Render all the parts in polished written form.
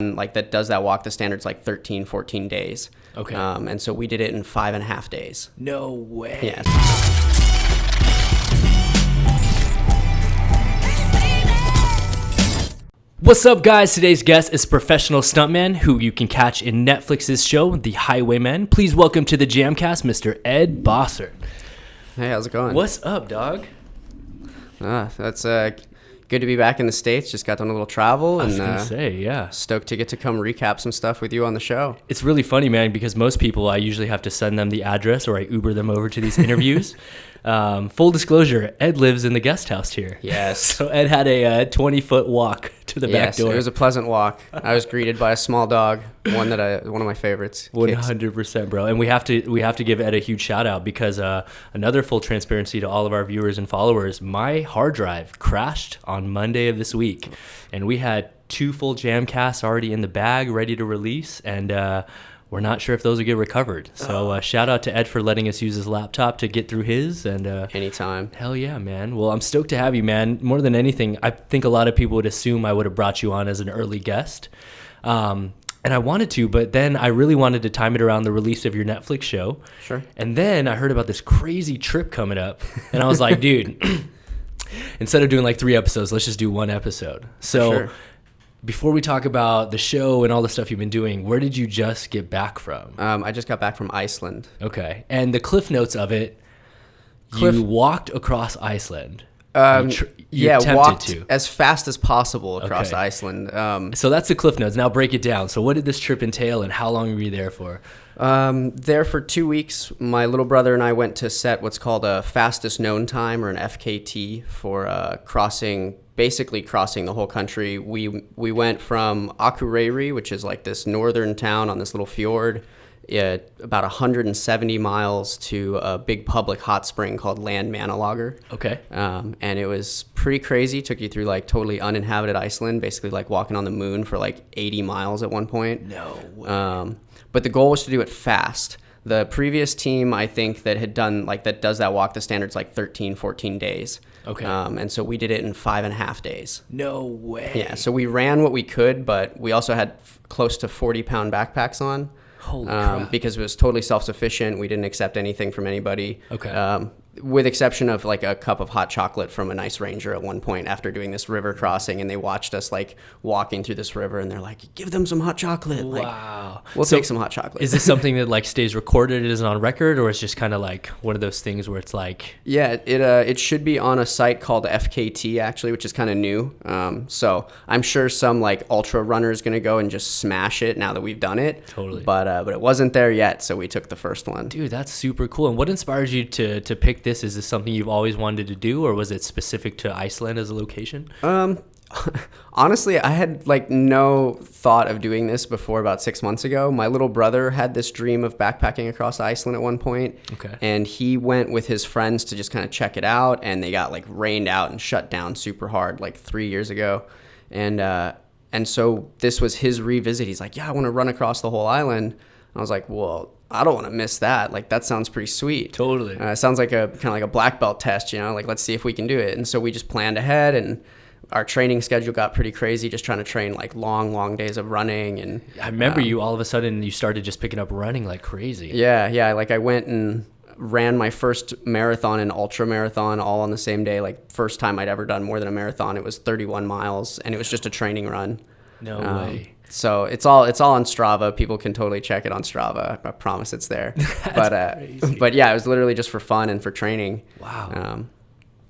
like that does that walk the standards like 13, 14 days. Okay. And so we did it in 5.5 days. No way. Yeah. What's up, guys? Today's guest is professional stuntman who you can catch in Netflix's show, The Highwaymen. Please welcome to the JAMCast, Mr. Ed Bossert. Hey, how's it going? What's up, dog? That's good to be back in the States. Just got done a little travel. I was going to say, yeah. Stoked to get to come recap some stuff with you on the show. It's really funny, man, because most people, I usually have to send them the address or I Uber them over to these interviews. Full disclosure, Ed lives in the guest house here. Yes. So Ed had a 20-foot walk to the back door. It was a pleasant walk. I was greeted by a small dog, one of my favorites. 100%, bro. And we have to give Ed a huge shout out because another full transparency to all of our viewers and followers, my hard drive crashed on Monday of this week, and we had 2 full JAMcasts already in the bag, ready to release, and we're not sure if those will get recovered. So shout out to Ed for letting us use his laptop to get through his. And anytime. Hell yeah, man. Well, I'm stoked to have you, man. More than anything, I think a lot of people would assume I would have brought you on as an early guest. And I wanted to, but then I really wanted to time it around the release of your Netflix show. Sure. And then I heard about this crazy trip coming up. And I was like, dude, instead of doing like 3 episodes, let's just do 1 episode. So Sure. Before we talk about the show and all the stuff you've been doing, where did you just get back from? I just got back from Iceland. Okay. And the cliff notes of it, you walked across Iceland. You attempted walked to. as fast as possible across Okay. Iceland. So that's the cliff notes. Now break it down. So what did this trip entail and how long were you there for? There for 2 weeks. My little brother and I went to set what's called a fastest known time, or an FKT, for basically crossing the whole country. We went from Akureyri, which is like this northern town on this little fjord, about 170 miles, to a big public hot spring called Landmannalaugar. Okay. And it was pretty crazy. Took you through like totally uninhabited Iceland, basically like walking on the moon for like 80 miles at one point. No way. But the goal was to do it fast. The previous team, I think, that does that walk the standards like 13, 14 days. Okay. And so we did it in 5.5 days. No way. Yeah. So we ran what we could, but we also had close to 40-pound backpacks on. Holy crap. Because it was totally self-sufficient. We didn't accept anything from anybody. Okay. With exception of like a cup of hot chocolate from a nice ranger at one point after doing this river crossing, and they watched us like walking through this river, and they're like, give them some hot chocolate. Wow. Like, we'll take some hot chocolate. Is this something that like stays recorded, it isn't on record, or it's just kind of like one of those things where it's like... Yeah, it should be on a site called FKT, actually, which is kind of new. So I'm sure some like ultra runner is going to go and just smash it now that we've done it. Totally. But it wasn't there yet, so we took the first one. Dude, that's super cool. And what inspired you to pick this? Is this something you've always wanted to do, or was it specific to Iceland as a location? Honestly, I had like no thought of doing this before about 6 months ago. My little brother had this dream of backpacking across Iceland at one point. Okay. And he went with his friends to just kind of check it out, and they got like rained out and shut down super hard like 3 years ago. And so this was his revisit. He's like, yeah, I want to run across the whole island. And I was like, well, I don't want to miss that. Like, that sounds pretty sweet. Totally. It sounds like kind of like a black belt test, like, let's see if we can do it. And so we just planned ahead, and our training schedule got pretty crazy, just trying to train like long days of running. And I remember you all of a sudden you started just picking up running like crazy. Yeah. Like, I went and ran my first marathon and ultra marathon all on the same day. Like, first time I'd ever done more than a marathon. It was 31 miles, and it was just a training run. No way. So it's all on Strava. People can totally check it on Strava. I promise it's there. But yeah, it was literally just for fun and for training. Wow.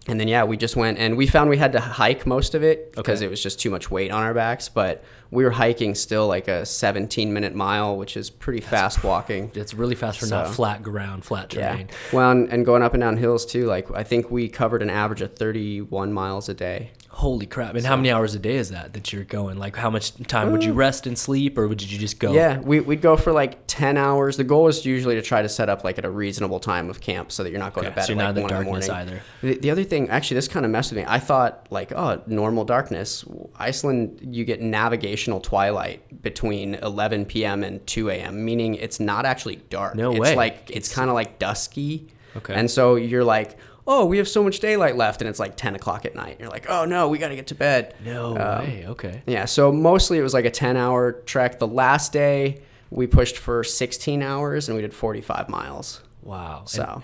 And then yeah, we just went, and we found we had to hike most of it because Okay. it was just too much weight on our backs. But we were hiking still like a 17-minute mile, which is pretty fast walking. It's really fast for not flat ground, flat terrain. Yeah. Well, and going up and down hills too. Like, I think we covered an average of 31 miles a day. Holy crap. And how many hours a day is that you're going? Like, how much time would you rest and sleep, or would you just go? Yeah, we'd go for like 10 hours. The goal is usually to try to set up like at a reasonable time of camp so that you're not going to bed so you're at not like in the 1 in the darkness morning. either. The other thing, actually, this kind of messed with me. I thought like, normal darkness. Iceland, you get navigational twilight between 11 p.m. and 2 a.m., meaning it's not actually dark. No it's way. Like, it's kind of like dusky. Okay. And so you're like, oh, we have so much daylight left, and it's like 10 o'clock at night. You're like, oh no, we got to get to bed. No way. Okay. Yeah, so mostly it was like a 10-hour trek. The last day we pushed for 16 hours and we did 45 miles. Wow. So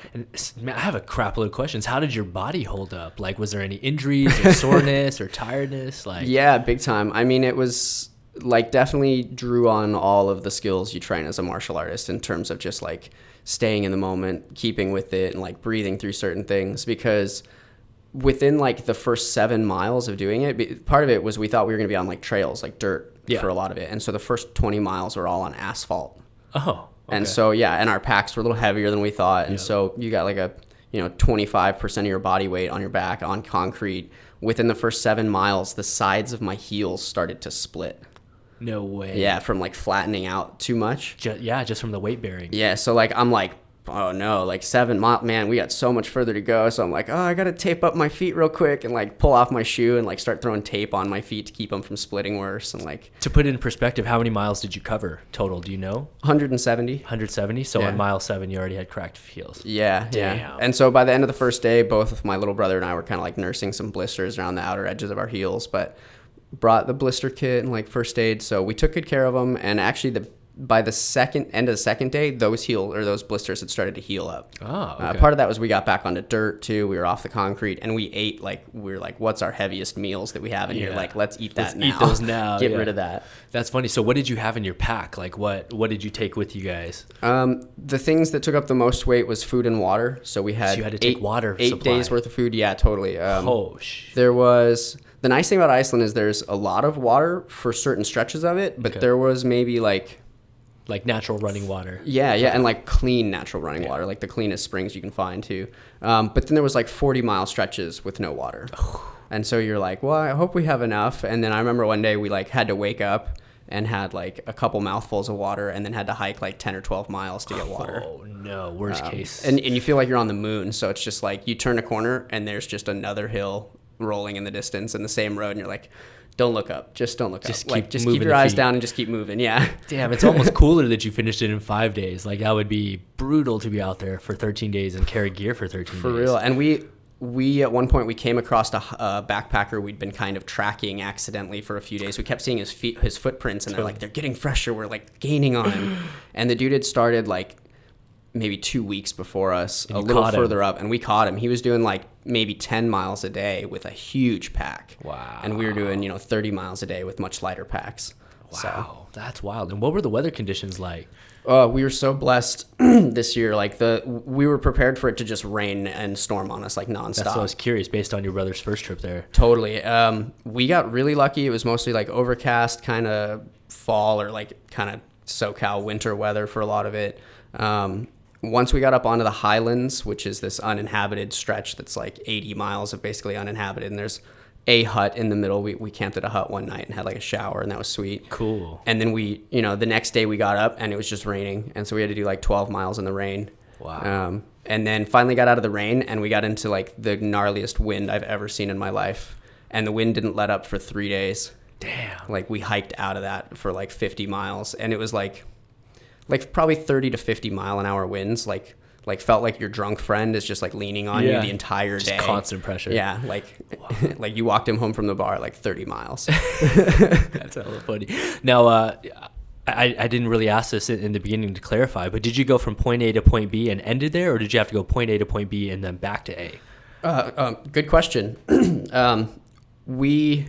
man, I have a crap load of questions. How did your body hold up? Like, was there any injuries or soreness or tiredness? Like, yeah, big time. I mean, it was like definitely drew on all of the skills you train as a martial artist in terms of just like staying in the moment, keeping with it, and like breathing through certain things. Because within like the first 7 miles of doing it, part of it was we thought we were going to be on like trails, like dirt for a lot of it. And so the first 20 miles were all on asphalt. Oh. Okay. And so, yeah, and our packs were a little heavier than we thought. And so you got like a, 25% of your body weight on your back on concrete. Within the first 7 miles, the sides of my heels started to split. No way. Yeah, from like flattening out too much. Just from the weight bearing. Yeah, so like I'm like, oh no, like 7 miles, man, we got so much further to go. So I'm like, oh, I got to tape up my feet real quick and like pull off my shoe and like start throwing tape on my feet to keep them from splitting worse. And like, to put it in perspective, how many miles did you cover total? Do you know? 170. 170. So on mile 7, you already had cracked heels. Yeah. Damn. Yeah. And so by the end of the first day, both my little brother and I were kind of like nursing some blisters around the outer edges of our heels, but brought the blister kit and like first aid. So we took good care of them. And actually by the end of the second day, those blisters had started to heal up. Oh, okay. Part of that was we got back onto dirt too. We were off the concrete and we ate we were like, what's our heaviest meals that we have in here? Like, let's eat that now. Eat those now. Get rid of that. That's funny. So what did you have in your pack? Like what did you take with you guys? The things that took up the most weight was food and water. So we had, you had to take water 8 supply. days worth of food. Yeah, totally. There was, the nice thing about Iceland is there's a lot of water for certain stretches of it, but there was maybe like natural running water. Yeah, and like clean natural running water, like the cleanest springs you can find too. But then there was like 40-mile stretches with no water. And so you're like, well, I hope we have enough. And then I remember one day we like had to wake up and had like a couple mouthfuls of water and then had to hike like 10 or 12 miles to get water. Oh no, worst case. And you feel like you're on the moon. So it's just like you turn a corner and there's just another hill rolling in the distance in the same road. And you're like, don't look up. Just don't look up. Just keep your eyes down and just keep moving. Yeah. Damn, it's almost cooler that you finished it in 5 days. Like that would be brutal to be out there for 13 days and carry gear for 13 days. For real. And we at one point we came across a backpacker we'd been kind of tracking accidentally for a few days. We kept seeing his footprints and they're getting fresher. We're like gaining on him. And the dude had started like maybe 2 weeks before us, a little further up, and we caught him. He was doing like maybe 10 miles a day with a huge pack. Wow. And we were doing 30 miles a day with much lighter packs. Wow, that's wild. And what were the weather conditions like? We were so blessed this year. Like we were prepared for it to just rain and storm on us like nonstop. That's what I was curious based on your brother's first trip there. Totally. We got really lucky. It was mostly like overcast, kind of fall or like kind of SoCal winter weather for a lot of it. Once we got up onto the highlands, which is this uninhabited stretch that's like 80 miles of basically uninhabited, and there's a hut in the middle. We camped at a hut one night and had like a shower, and that was sweet. Cool. And then the next day we got up and it was just raining, and so we had to do like 12 miles in the rain. Wow. And then finally got out of the rain and we got into like the gnarliest wind I've ever seen in my life, and the wind didn't let up for 3 days. Damn. Like we hiked out of that for like 50 miles, and it was like probably 30 to 50 mile an hour winds, like felt like your drunk friend is just like leaning on you the entire day. Just constant pressure. Yeah, like you walked him home from the bar like 30 miles. That's hella funny. Now, I didn't really ask this in the beginning to clarify, but did you go from point A to point B and ended there, or did you have to go point A to point B and then back to A? Good question. We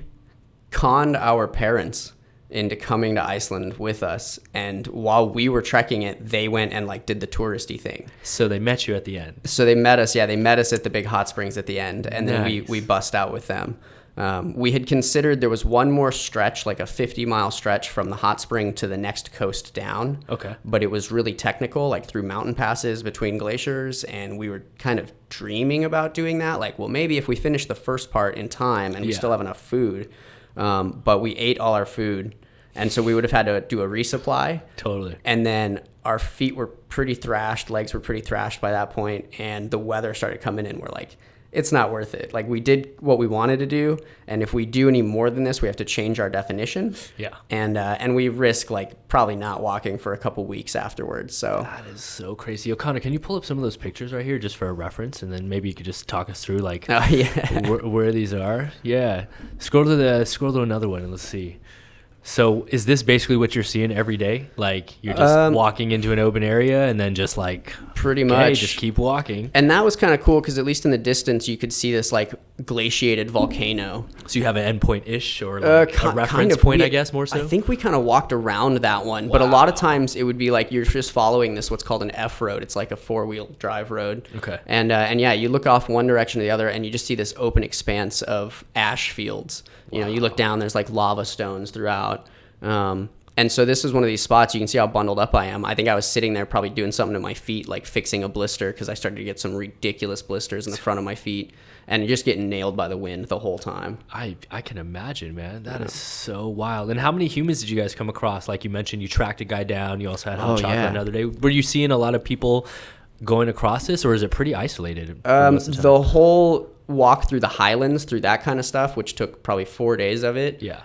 conned our parents into coming to Iceland with us, and while we were trekking it, they went and like did the touristy thing. So they met you at the end. So they met us. Yeah, they met us at the big hot springs at the end, and then Nice. we bust out with them. We had considered there was one more stretch, like a 50-mile stretch from the hot spring to the next coast down. Okay. But it was really technical, like through mountain passes between glaciers, and we were kind of dreaming about doing that. Like, well, maybe if we finish the first part in time and we still have enough food, but we ate all our food, and so we would have had to do a resupply. Totally. And then our feet were pretty thrashed, legs were pretty thrashed by that point, and the weather started coming in. We're like, it's not worth it. Like, we did what we wanted to do, and if we do any more than this, we have to change our definition. Yeah. And we risk like probably not walking for a couple weeks afterwards. So that is so crazy. O'Connor, can you pull up some of those pictures right here just for a reference, and then maybe you could just talk us through like where these are? Yeah. Scroll to another one and let's see. So is this basically what you're seeing every day? Like you're just walking into an open area and then just like pretty much just keep walking. And that was kind of cool because at least in the distance you could see this like glaciated volcano. So you have an endpoint-ish or like a reference kind of point, I guess, more so? I think we kind of walked around that one, but a lot of times it would be like you're just following this what's called an F road. It's like a 4-wheel drive road. Okay. And yeah, you look off one direction to the other and you just see this open expanse of ash fields. You know, you look down, there's like lava stones throughout. And so this is one of these spots. You can see how bundled up I am. I think I was sitting there probably doing something to my feet, like fixing a blister, because I started to get some ridiculous blisters in the front of my feet and just getting nailed by the wind the whole time. I can imagine, man. That is so wild. And how many humans did you guys come across? Like you mentioned, you tracked a guy down. You also had hot chocolate another day. Were you seeing a lot of people going across this, or is it pretty isolated? The whole walk through the highlands, through that kind of stuff, which took probably 4 days of it. Yeah.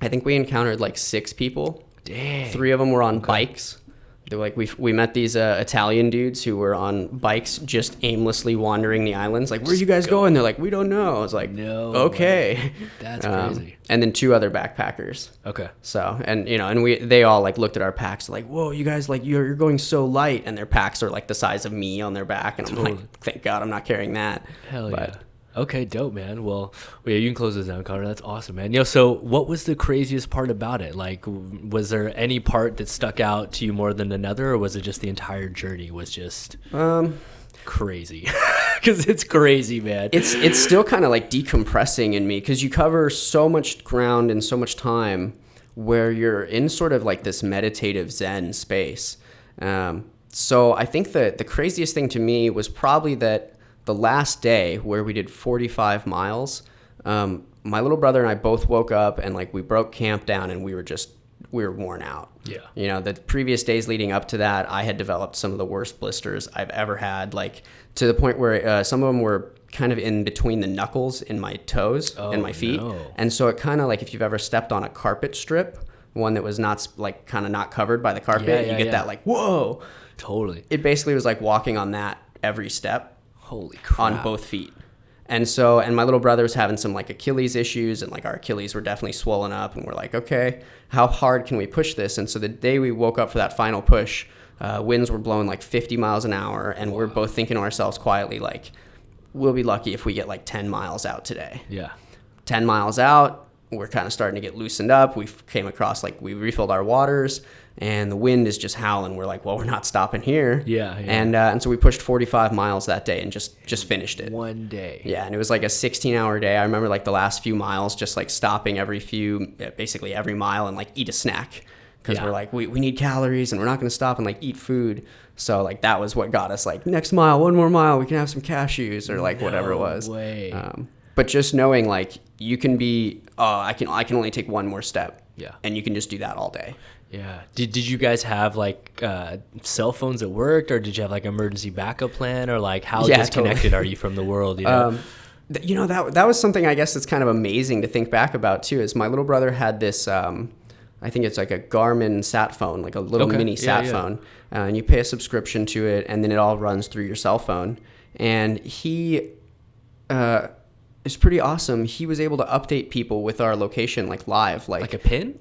I think we encountered like 6 people. Dang. 3 of them were on bikes. They were like we met these Italian dudes who were on bikes just aimlessly wandering the islands. Like, where you guys going? They're like, we don't know. I was like, no, okay. Way. That's crazy. And then 2 other backpackers. Okay. So, and you know, and they all like looked at our packs like, whoa, you guys, like you're going so light, and their packs are like the size of me on their back, and I'm like, thank God I'm not carrying that. Hell yeah. Okay, dope, man. Well, yeah, you can close this down, Connor. That's awesome, man. So what was the craziest part about it? Like, was there any part that stuck out to you more than another, or was it just the entire journey was just crazy? Because it's crazy, man. It's still kind of like decompressing in me, because you cover so much ground in so much time where you're in sort of like this meditative Zen space. So I think that the craziest thing to me was probably that the last day where we did 45 miles, my little brother and I both woke up and like we broke camp down and we were worn out. Yeah. You know, the previous days leading up to that, I had developed some of the worst blisters I've ever had, like to the point where some of them were kind of in between the knuckles in my toes and my feet. No. And so it kind of like if you've ever stepped on a carpet strip, one that was not like kind of not covered by the carpet, you get that like, whoa. Totally. It basically was like walking on that every step. Holy crap. On both feet. And so, and my little brother was having some like Achilles issues, and like our Achilles were definitely swollen up, and we're like, okay, how hard can we push this? And so the day we woke up for that final push, winds were blowing like 50 miles an hour, and we're both thinking to ourselves quietly, like, we'll be lucky if we get like 10 miles out today. Yeah. 10 miles out, we're kind of starting to get loosened up. We came across, like, we refilled our waters, and the wind is just howling. We're like, well, we're not stopping here. Yeah. And so we pushed 45 miles that day and just finished it. One day. Yeah, and it was like a 16-hour day. I remember like the last few miles just like stopping basically every mile and like eat a snack. Because we're like, we need calories and we're not going to stop and like eat food. So like that was what got us like, next mile, one more mile, we can have some cashews or like whatever it was. Way. But just knowing like you can be, I can only take one more step. Yeah. And you can just do that all day. Yeah. Did you guys have like cell phones that worked, or did you have like emergency backup plan, or like how disconnected are you from the world? You know? That was something I guess that's kind of amazing to think back about too. Is my little brother had this, I think it's like a Garmin sat phone, like a little mini sat phone, and you pay a subscription to it, and then it all runs through your cell phone. And he it's pretty awesome. He was able to update people with our location like live, like a pin,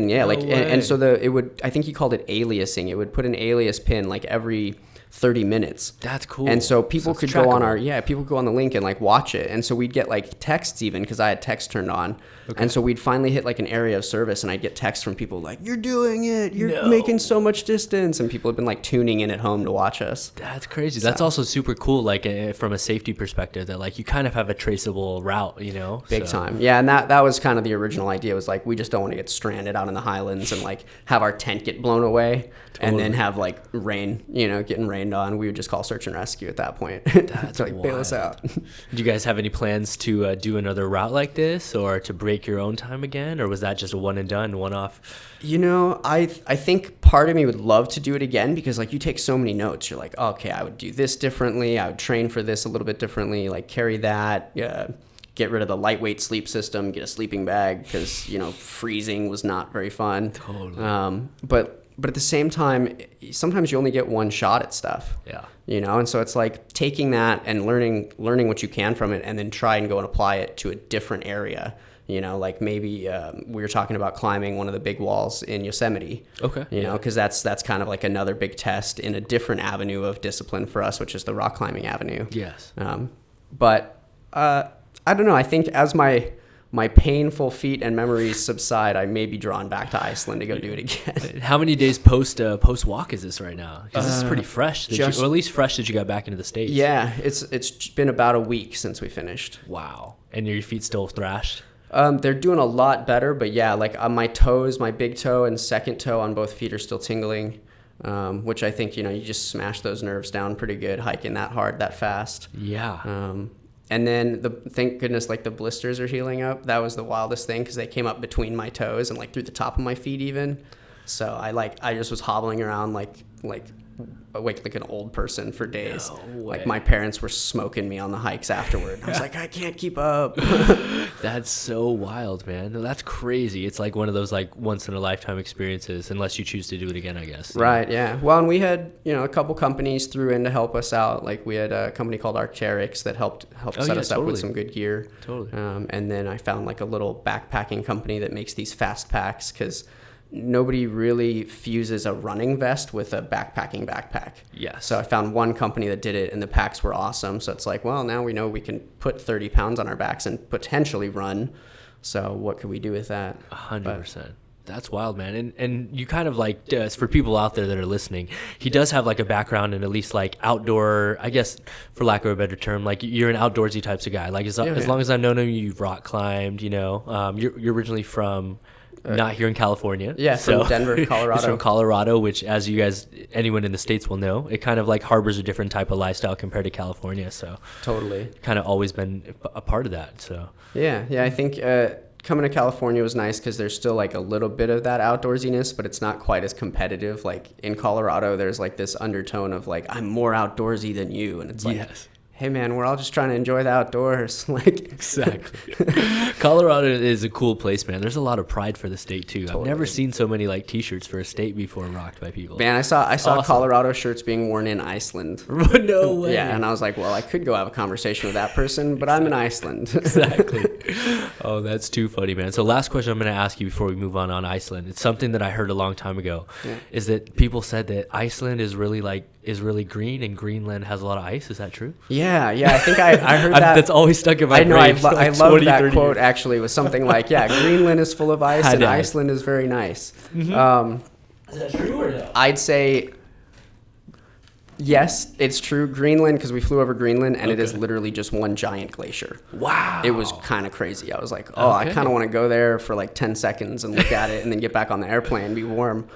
yeah. No And so it would, I think he called it aliasing. It would put an alias pin like every 30 minutes. That's cool. And so people could go on people could go on the link and like watch it. And so we'd get like texts even, because I had text turned on. Okay. And so we'd finally hit like an area of service, and I'd get texts from people like, you're doing it, you're making so much distance. And people have been like tuning in at home to watch us. That's crazy. That's also super cool, like from a safety perspective, that like you kind of have a traceable route, you know? Big time. Yeah, and that was kind of the original idea, was like, we just don't want to get stranded out in the highlands and like have our tent get blown away and then have like getting rain rained on, we would just call search and rescue at that point. That's to like bail us out. Do you guys have any plans to do another route like this, or to break your own time again, or was that just a one and done, one off? I think part of me would love to do it again, because like you take so many notes. You're like, oh, okay, I would do this differently. I would train for this a little bit differently, like carry that, get rid of the lightweight sleep system, get a sleeping bag, because, freezing was not very fun. Totally. But at the same time, sometimes you only get one shot at stuff. Yeah. And so it's like taking that and learning what you can from it, and then try and go and apply it to a different area. Like maybe we were talking about climbing one of the big walls in Yosemite. Okay. Because that's kind of like another big test in a different avenue of discipline for us, which is the rock climbing avenue. Yes. But I don't know. I think as my painful feet and memories subside, I may be drawn back to Iceland to go do it again. How many days post walk is this right now? Because this is pretty fresh, or at least fresh that you got back into the States. Yeah, it's been about a week since we finished. Wow. And your feet still thrashed? They're doing a lot better, but yeah, like on my toes, my big toe and second toe on both feet are still tingling, which I think, you just smash those nerves down pretty good hiking that hard, that fast. Yeah. And then thank goodness, like the blisters are healing up. That was the wildest thing, because they came up between my toes and like through the top of my feet even. So I just was hobbling around like an old person for days. No way. Like my parents were smoking me on the hikes afterward. I was like, I can't keep up. That's so wild, man. No, that's crazy. It's like one of those like once in a lifetime experiences, unless you choose to do it again, I guess. Right. Yeah. Well, and we had, a couple companies threw in to help us out. Like we had a company called Arc'teryx that helped set us up with some good gear. Totally. And then I found like a little backpacking company that makes these fast packs, because nobody really fuses a running vest with a backpacking backpack. Yes. So I found one company that did it, and the packs were awesome. So it's like, well, now we know we can put 30 pounds on our backs and potentially run. So what could we do with that? 100%. That's wild, man. And you kind of like, for people out there that are listening, he does have like a background in at least like outdoor, I guess, for lack of a better term, like you're an outdoorsy types of guy. Like as long as I've known him, you've rock climbed, you're originally from... not here in California. Yeah, from Denver, Colorado. It's from Colorado, which, as you guys, anyone in the States will know, it kind of like harbors a different type of lifestyle compared to California. So totally, kind of always been a part of that. So yeah, I think coming to California was nice, because there's still like a little bit of that outdoorsiness, but it's not quite as competitive. Like in Colorado, there's like this undertone of like, I'm more outdoorsy than you, and it's like. Yes. Hey man, we're all just trying to enjoy the outdoors. Exactly. Colorado is a cool place, man. There's a lot of pride for the state too. Totally. I've never seen so many like t-shirts for a state before rocked by people. Man, I saw awesome. Colorado shirts being worn in Iceland. No way. Yeah, and I was like, well, I could go have a conversation with that person, but I'm in Iceland. Exactly. Oh, that's too funny, man. So last question I'm going to ask you before we move on Iceland. It's something that I heard a long time ago. Yeah. Is that people said that Iceland is really green and Greenland has a lot of ice. Is that true? Yeah, I think I heard that. That's always stuck in my brain. I love that quote, actually. It was something like, Greenland is full of ice and Iceland is very nice. Mm-hmm. Is that true or no? I'd say yes, it's true. Greenland, because we flew over Greenland, and it is literally just one giant glacier. Wow. It was kind of crazy. I was like, I kind of want to go there for like 10 seconds and look at it and then get back on the airplane and be warm.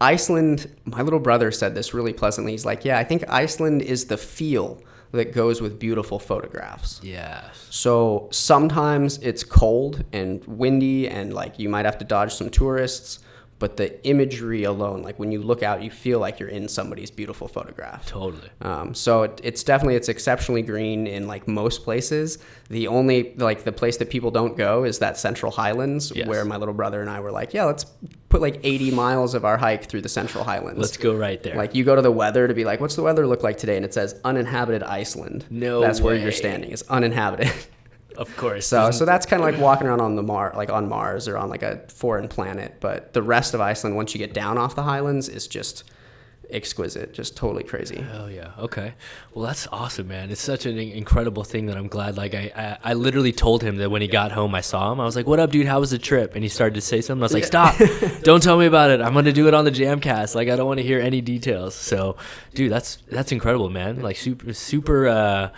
Iceland, my little brother said this really pleasantly. He's like, I think Iceland is the feel that goes with beautiful photographs. Yes. So sometimes it's cold and windy, and like you might have to dodge some tourists, but the imagery alone, like when you look out, you feel like you're in somebody's beautiful photograph. Totally. So it's exceptionally green in like most places. The only like the place that people don't go is that Central Highlands, where my little brother and I were like, let's put like 80 miles of our hike through the Central Highlands. Let's go right there. Like you go to the weather to be like, what's the weather look like today? And it says uninhabited Iceland. No That's way. Where you're standing is uninhabited. Of course. So that's kind of like walking around on on Mars or on like a foreign planet. But the rest of Iceland, once you get down off the highlands, is just exquisite, just totally crazy. Hell yeah. Okay. Well, that's awesome, man. It's such an incredible thing that I'm glad. Like I literally told him that when he got home, I saw him. I was like, "What up, dude? How was the trip?" And he started to say something. I was like, "Stop! Don't tell me about it. I'm gonna do it on the JAMCast. Like I don't want to hear any details." So, dude, that's incredible, man. Like super.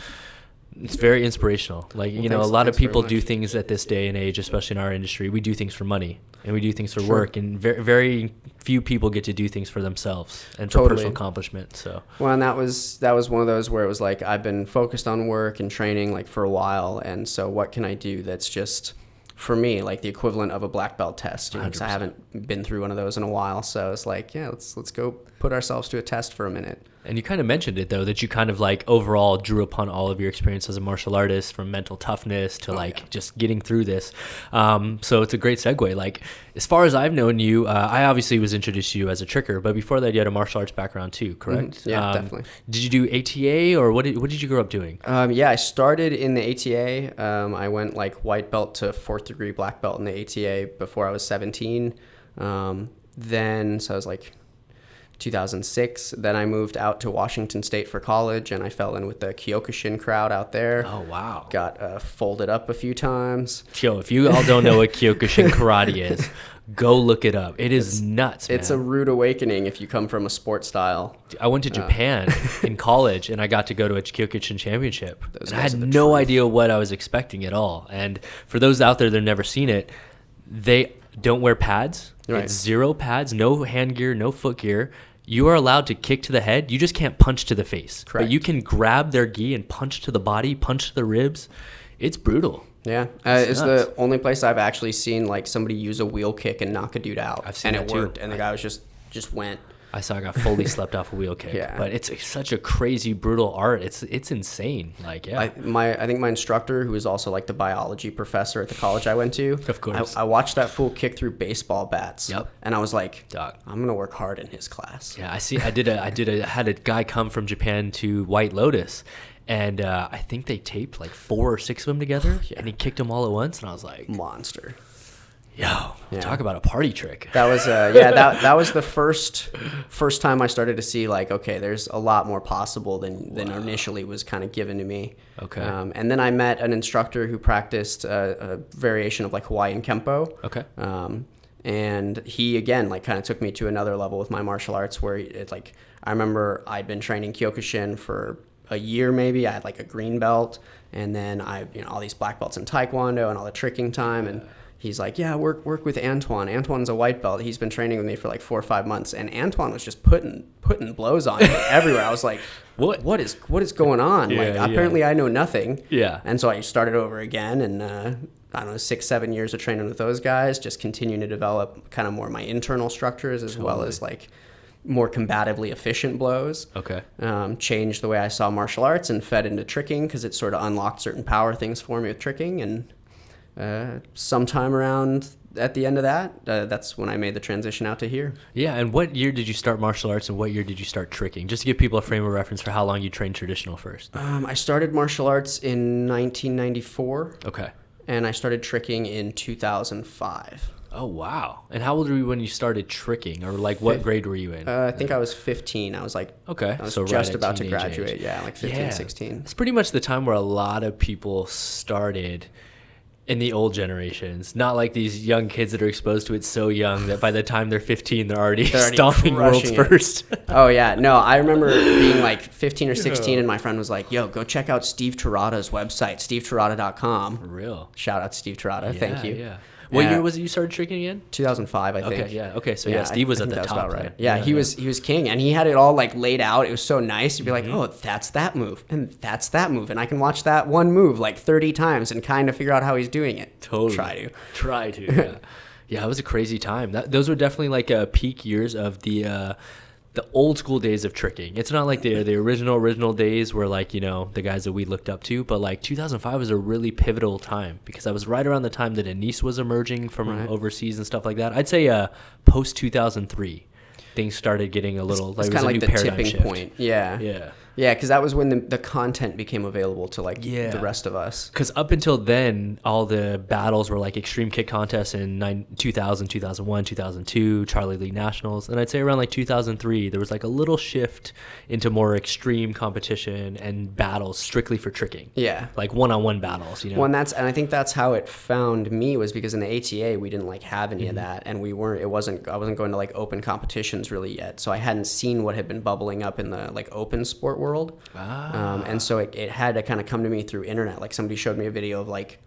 It's very inspirational. Like, a lot of people do things at this day and age, especially in our industry. We do things for money. and we do things for Sure. work, and very few people get to do things for themselves and for Totally. personal accomplishment. So Well, and that was one of those where it was like I've been focused on work and training like for a while, and so what can I do that's just for me like the equivalent of a black belt test? You know, 'cause I 100%. haven't been through one of those in a while, so it's like, yeah, let's go put ourselves to a test for a minute. And you kind of mentioned it, though, that you kind of like overall drew upon all of your experience as a martial artist, from mental toughness to just getting through this. So it's a great segue. Like, as far as I've known you, I obviously was introduced to you as a tricker, but before that, you had a martial arts background too, correct? Yeah, definitely. Did you do ATA, or what did you grow up doing? Yeah, I started in the ATA. I went like white belt to 4th degree black belt in the ATA before I was 17. Then, so I was like 2006. Then I moved out to Washington State for college, and I fell in with the Kyokushin crowd out there. Oh, wow. Got folded up a few times. Yo, if you all don't know what Kyokushin karate is, go look it up. It's nuts, man. It's a rude awakening if you come from a sport style. I went to Japan in college, and I got to go to a Kyokushin championship. Those And I guys had are the no truth. idea what I was expecting at all. And for those out there that have never seen it, they don't wear pads. Right. It's 0 pads, no hand gear, no foot gear. You are allowed to kick to the head. You just can't punch to the face. Correct. But you can grab their gi and punch to the body, punch to the ribs. It's brutal. Yeah, it's nuts. the only place I've actually seen like somebody use a wheel kick and knock a dude out. I've seen and that it too. worked, and the guy was just went. I saw I got fully slept off a wheel kick. Yeah. But it's such a crazy, brutal art. It's insane. Like, yeah. I think my instructor, who was also like the biology professor at the college I went to, Of course. I watched that fool kick through baseball bats. Yep. And I was like, Dog. I'm gonna work hard in his class. Yeah, I had a guy come from Japan to White Lotus, and I think they taped like 4 or 6 of them together, Yeah. and he kicked them all at once, and I was like, Monster. yo, Yeah. talk about a party trick. That was that was the first time I started to see like, okay, there's a lot more possible than initially was kind of given to me. Okay. And then I met an instructor who practiced a variation of like Hawaiian Kempo. Okay. And he again like kind of took me to another level with my martial arts where it's like I remember I'd been training Kyokushin for a year maybe. I had like a green belt, and then I all these black belts in Taekwondo and all the tricking time and. He's like, yeah, work with Antoine. Antoine's a white belt. He's been training with me for like 4 or 5 months, and Antoine was just putting blows on me everywhere. I was like, what is going on? Yeah, like yeah. apparently I know nothing. Yeah. And so I started over again, and I don't know, 6-7 years of training with those guys, just continuing to develop kind of more my internal structures as well as like more combatively efficient blows. Okay. Changed the way I saw martial arts and fed into tricking because it sort of unlocked certain power things for me with tricking. And sometime around at the end of that, that's when I made the transition out to here. Yeah, and what year did you start martial arts, and what year did you start tricking? Just to give people a frame of reference for how long you trained traditional first. I started martial arts in 1994, Okay. and I started tricking in 2005. Oh, wow. And how old were you when you started tricking, or like what grade were you in? I think I was 15. I was like, Okay, I was so right just at about to teenage graduate. age. Yeah, like 15, 16. It's pretty much the time where a lot of people started in the old generations. Not like these young kids that are exposed to it so young that by the time they're 15, they're already stomping world's crushing it. first. Oh, yeah. No, I remember being like 15 or 16, and my friend was like, yo, go check out Steve Terada's website, steveterada.com. For real. Shout out to Steve Terada. Thank you. Yeah. What Yeah. year was it you started tricking again? 2005, I think. Okay, yeah. Okay, so yeah, Steve was I at think the that top. about right. then. Yeah, he was king, and he had it all like laid out. It was so nice. You'd be like, oh, that's that move, and that's that move, and I can watch that one move like 30 times and kind of figure out how he's doing it. Totally. Try to. Yeah. Yeah, it was a crazy time. Those were definitely like peak years of the old school days of tricking. It's not like the original days where like, the guys that we looked up to, but like 2005 was a really pivotal time because I was right around the time that Anise was emerging from overseas and stuff like that. I'd say post 2003 things started getting a little It's like kind of it was like a the new paradigm tipping shift. point. Yeah. Yeah. Yeah, because that was when the content became available to like Yeah. the rest of us. Because up until then, all the battles were like extreme kick contests in 2000, 2001, 2002, Charlie League Nationals. And I'd say around like 2003, there was like a little shift into more extreme competition and battles strictly for tricking. Yeah. Like one-on-one battles, Well, and I think that's how it found me was because in the ATA we didn't like have any of that, and I wasn't going to like open competitions really yet, so I hadn't seen what had been bubbling up in the like open sport world. And so it had to kind of come to me through internet. Like somebody showed me a video of like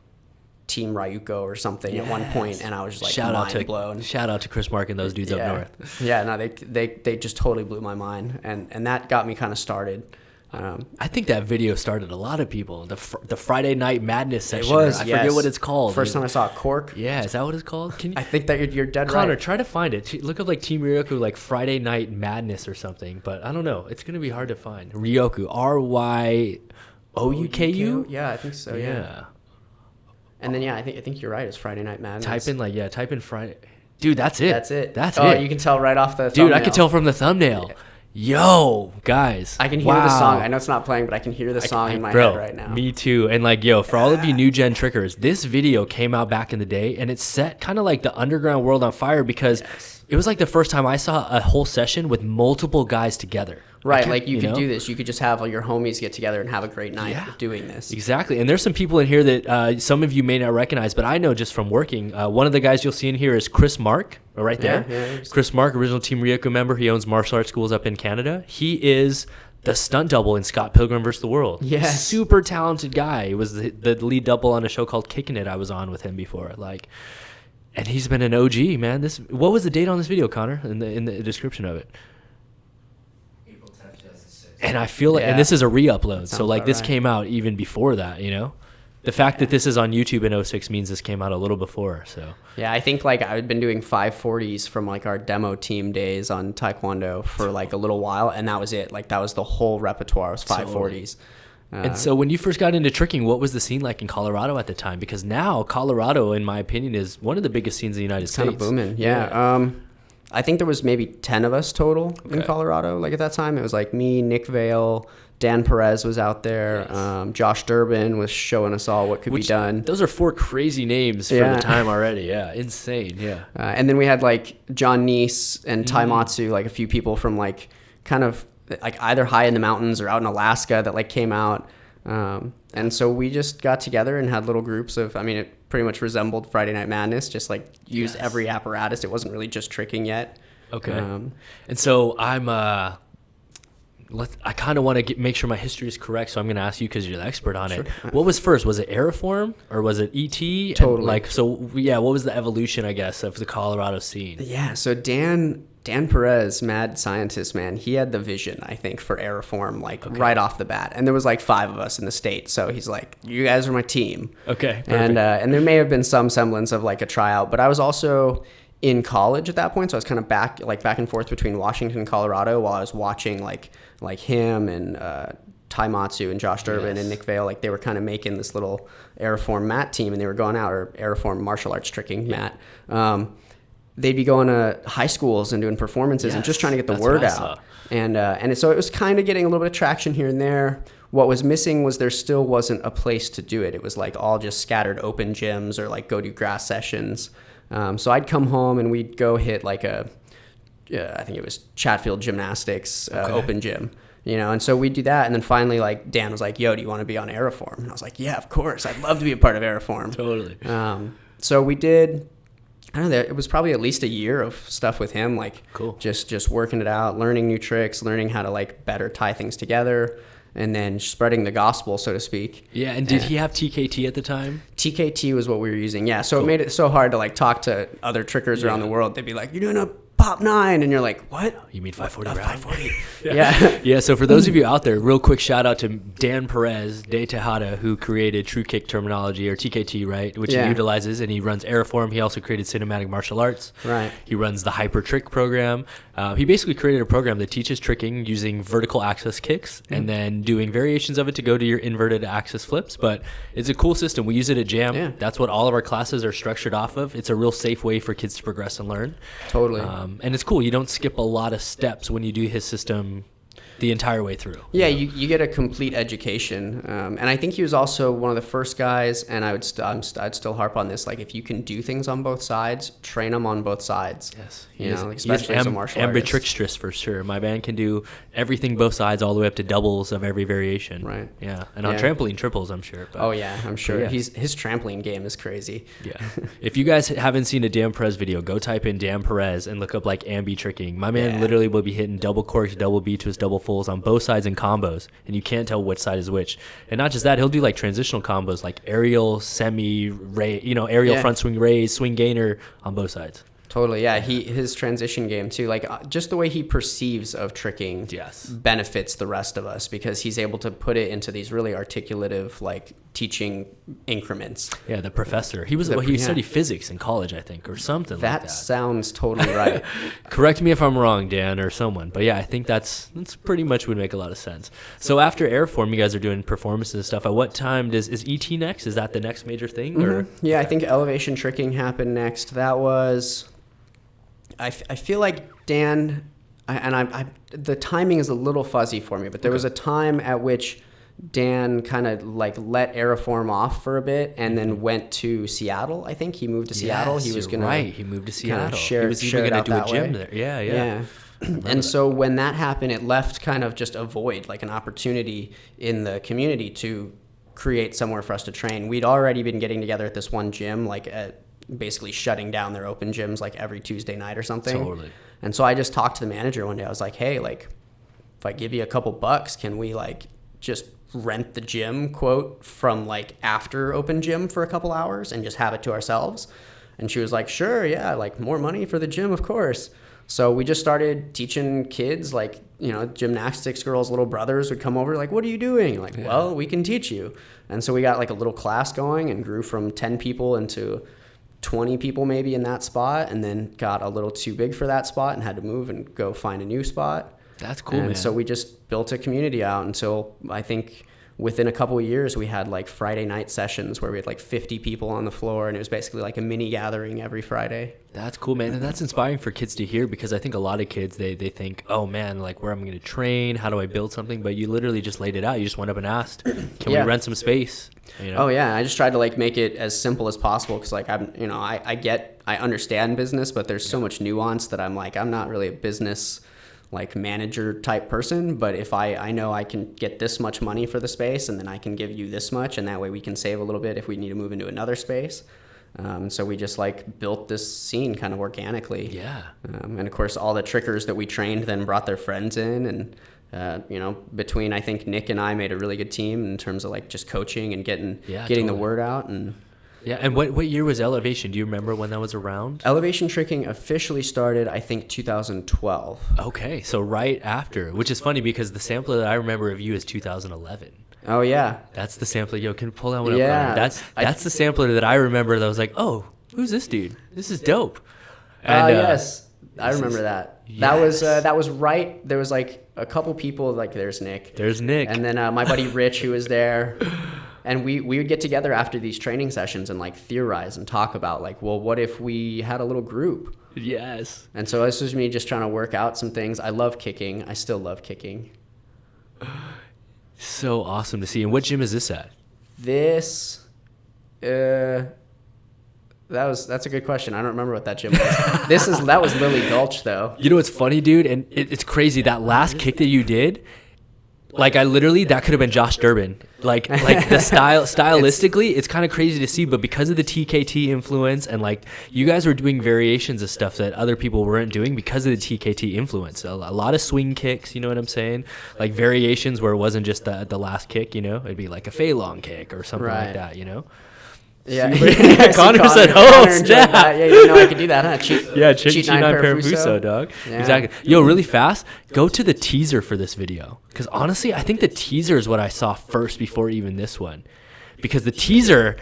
Team Ryuko or something at one point, and I was just like mind blown. Shout out to Chris Mark and those dudes up north. Yeah, no, they just totally blew my mind, and that got me kind of started. I think that video started a lot of people. The Friday Night Madness session. It was. I forget what it's called. First time I saw Cork. Yeah, is that what it's called? I think that you're dead right. Connor, try to find it. Look up like Team Ryoku, like Friday Night Madness or something. But I don't know. It's gonna be hard to find. Ryoku, RYOUKU. Yeah, I think so. Yeah. And then I think you're right. It's Friday Night Madness. Type in Friday. Dude, that's it. That's it. That's it. it. You can tell right off the thumbnail. Dude, I can tell from the thumbnail. Yeah. Yo, guys. I can hear the song. I know it's not playing, but I can hear the song in my head right now. Me too. And like, for all of you new gen trickers, this video came out back in the day, and it set kind of like the underground world on fire because it was like the first time I saw a whole session with multiple guys together. Right, like you could do this. You could just have all your homies get together and have a great night doing this. Exactly. And there's some people in here that some of you may not recognize, but I know just from working. One of the guys you'll see in here is Chris Mark, right there. Yeah, Chris Mark, original Team Ryoku member. He owns martial arts schools up in Canada. He is the stunt double in Scott Pilgrim vs. the World. Yes. Super talented guy. He was the lead double on a show called Kicking It I was on with him before. And he's been an OG, man. What was the date on this video, Connor, in the description of it? And I feel like, and this is a re-upload, so like this came out even before that, The fact that this is on YouTube in 06 means this came out a little before, so. Yeah, I think like I've been doing 540s from like our demo team days on Taekwondo for like a little while, and that was it. Like that was the whole repertoire, was 540s. And so when you first got into tricking, what was the scene like in Colorado at the time? Because now Colorado, in my opinion, is one of the biggest scenes in the United States. Kind of booming, yeah. I think there was maybe 10 of us total in Colorado. Like at that time, it was like me, Nick Vale, Dan Perez was out there. Yes. Josh Durbin was showing us all what could be done. Those are 4 crazy names for the time already. Yeah, insane. Yeah. And then we had like John Neese and Tai Matsu, like a few people from like kind of like either high in the mountains or out in Alaska that like came out. And so we just got together and had little groups of, it pretty much resembled Friday Night Madness, just like used every apparatus. It wasn't really just tricking yet. Okay. And so I kind of want to make sure my history is correct, so I'm going to ask you because you're the expert on it. What was first? Was it Aeriform or was it ET? Totally. What was the evolution, I guess, of the Colorado scene? Yeah, so Dan Perez, mad scientist, man, he had the vision, I think, for Aeriform, right off the bat. And there was 5 of us in the state, so he's like, you guys are my team. Okay, perfect. And there may have been some semblance of a tryout, but I was also in college at that point, so I was kind of back and forth between Washington and Colorado while I was watching like him and Tai Matsu and Josh Durbin and Nick Vale. They were kind of making this little Aeriform mat team, and they were going out, or Aeriform martial arts tricking mat. They'd be going to high schools and doing performances and just trying to get the word out. And so it was kind of getting a little bit of traction here and there. What was missing was there still wasn't a place to do it. It was all just scattered open gyms or go do grass sessions. So I'd come home and we'd go hit I think it was Chatfield Gymnastics open gym. And so we'd do that. And then finally, Dan was like, yo, do you want to be on Aeriform? And I was like, yeah, of course. I'd love to be a part of Aeriform. Totally. So we did, I don't know, it was probably at least a year of stuff with him, cool. just working it out, learning new tricks, learning how to better tie things together, and then spreading the gospel, so to speak. Yeah, and did he have TKT at the time? TKT was what we were using, yeah. So It made it so hard to talk to other trickers around the world. They'd be like, you're doing a Pop 9, and you're like, what? You mean 540 round? 540. Yeah, so for those of you out there, real quick shout out to Dan Perez de Tejada, who created True Kick terminology, or TKT, right? Which he utilizes, and he runs Aeriform. He also created Cinematic Martial Arts. Right. He runs the Hyper Trick program. He basically created a program that teaches tricking using vertical axis kicks and then doing variations of it to go to your inverted axis flips. But it's a cool system. We use it at JAM. Yeah. That's what all of our classes are structured off of. It's a real safe way for kids to progress and learn. Totally. And it's cool. You don't skip a lot of steps when you do his system the entire way through. Yeah, you get a complete education. And I think he was also one of the first guys, and I'd still harp on this, if you can do things on both sides, train them on both sides. Yes. Especially as a martial artist. Ambitrixtress for sure. My man can do everything both sides all the way up to doubles of every variation. Right. Yeah. And on trampoline triples, I'm sure. But, I'm sure. Yeah. His trampoline game is crazy. Yeah. If you guys haven't seen a Dan Perez video, go type in Dan Perez and look up ambi tricking. My man literally will be hitting double corks, double B twist, double level fulls on both sides in combos, and you can't tell which side is which. And not just that, he'll do like transitional combos, like aerial semi ray, aerial front swing raise, swing gainer on both sides. Totally, yeah. His transition game too, like just the way he perceives of tricking, benefits the rest of us because he's able to put it into these really articulative, like teaching increments. Yeah, the professor. He studied physics in college, I think, or something like that. That sounds totally right. Correct me if I'm wrong, Dan, or someone. But yeah, I think that's pretty much would make a lot of sense. So after Aeriform, you guys are doing performances and stuff. At what time is ET next? Is that the next major thing? Or yeah, I think Elevation Tricking happened next. That was. I feel like Dan, the timing is a little fuzzy for me, but there was a time at which Dan kind of like let Aeriform off for a bit and then went to Seattle. I think he moved to Seattle. He was gonna He moved to Seattle. He was even gonna do a gym there. Yeah. And so when that happened, it left kind of just a void, like an opportunity in the community to create somewhere for us to train. We'd already been getting together at this one gym, basically shutting down their open gyms like every Tuesday night or something. Totally. And so I just talked to the manager one day. I was like, hey, like if I give you a couple bucks, can we like just rent the gym, quote, from like after open gym for a couple hours and just have it to ourselves? And she was like, sure, yeah, like more money for the gym, of course. So we just started teaching kids, like, gymnastics girls' little brothers would come over, like, what are you doing? Like, well, we can teach you. And so we got like a little class going and grew from 10 people into 20 people maybe in that spot, and then got a little too big for that spot and had to move and go find a new spot. That's cool, man. So we just built a community out until I think within a couple of years we had like Friday night sessions where we had like 50 people on the floor, and it was basically like a mini gathering every Friday. That's cool, man. And that's inspiring for kids to hear, because I think a lot of kids, they think, oh man, like where am I going to train? How do I build something? But you literally just laid it out. You just went up and asked, can we rent some space? Oh yeah. I just tried to like make it as simple as possible. Cause like I understand business, but there's so much nuance that I'm not really a business like manager type person, but if I know I can get this much money for the space, and then I can give you this much, and that way we can save a little bit if we need to move into another space. So we just like built this scene kind of organically. Yeah. And of course all the trickers that we trained then brought their friends in, and between I think Nick and I made a really good team in terms of like just coaching and getting the word out. And yeah. And what year was Elevation? Do you remember when that was around? Elevation Tricking officially started, I think, 2012. Okay, so right after, which is funny because the sampler that I remember of you is 2011. Oh yeah, that's the sampler. Yo, can you pull that one up? Yeah, that's the sampler that I remember. That was like, oh, who's this dude? This is dope. And, yes, I remember that. Yes. That was right. There was like a couple people. Like there's Nick, and then my buddy Rich, who was there. And we would get together after these training sessions and like theorize and talk about like, well, what if we had a little group? Yes. And so this was me just trying to work out some things. I love kicking. I still love kicking. So awesome to see. And what gym is this at? That's a good question. I don't remember what that gym was. That was Lily Gulch though. You know what's funny, dude? And it's crazy. That last kick that you did, like that could have been Josh Durbin. Like the stylistically, it's kind of crazy to see, but because of the TKT influence and like you guys were doing variations of stuff that other people weren't doing because of the TKT influence. A lot of swing kicks, you know what I'm saying? Like variations where it wasn't just the last kick, it'd be like a Fei Long kick or something like that, Yeah, Connor said, "Oh, snap! Yeah, I could do that, huh? Cheat 9 Parafuso, dog. Yeah. Exactly. Yo, really fast. Go to the teaser for this video, because honestly, I think the teaser is what I saw first before even this one, because the teaser,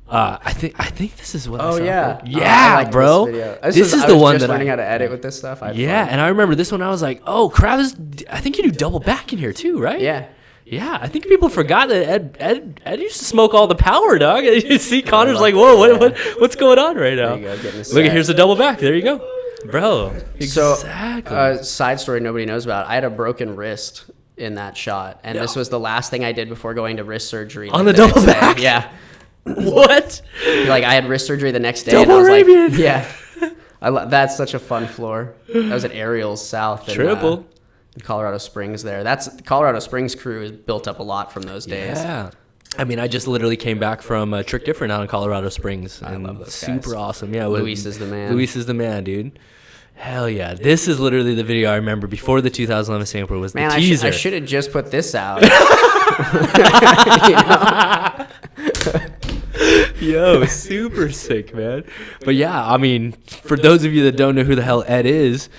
I think this is what I saw. Oh yeah, first. Yeah, like bro. This is the one that learning how to edit with this stuff. And I remember this one. I was like, oh crap! I think you do double back in here too, right? Yeah. Yeah, I think people forgot that Ed used to smoke all the power, dog. You see, Connor's like, whoa, what's going on right now? There you go, look, here's a double back. There you go, bro. Exactly. So, side story nobody knows about. I had a broken wrist in that shot, and this was the last thing I did before going to wrist surgery. On the double back? Yeah. What? Like I had wrist surgery the next day. Double and I was Arabian. Like, yeah. That's such a fun floor. That was at Ariel's South. Triple. In Colorado Springs there. Colorado Springs crew is built up a lot from those days. Yeah. I mean, I just literally came back from Trick Different out in Colorado Springs. I love those super guys. awesome. Yeah. Luis is the man. Luis is the man, dude. Hell yeah. This is literally the video I remember before the 2011 Singapore was Man, the teaser. I should have just put this out. Yo, super sick, man. But yeah, I mean, for those of you that don't know who the hell Ed is,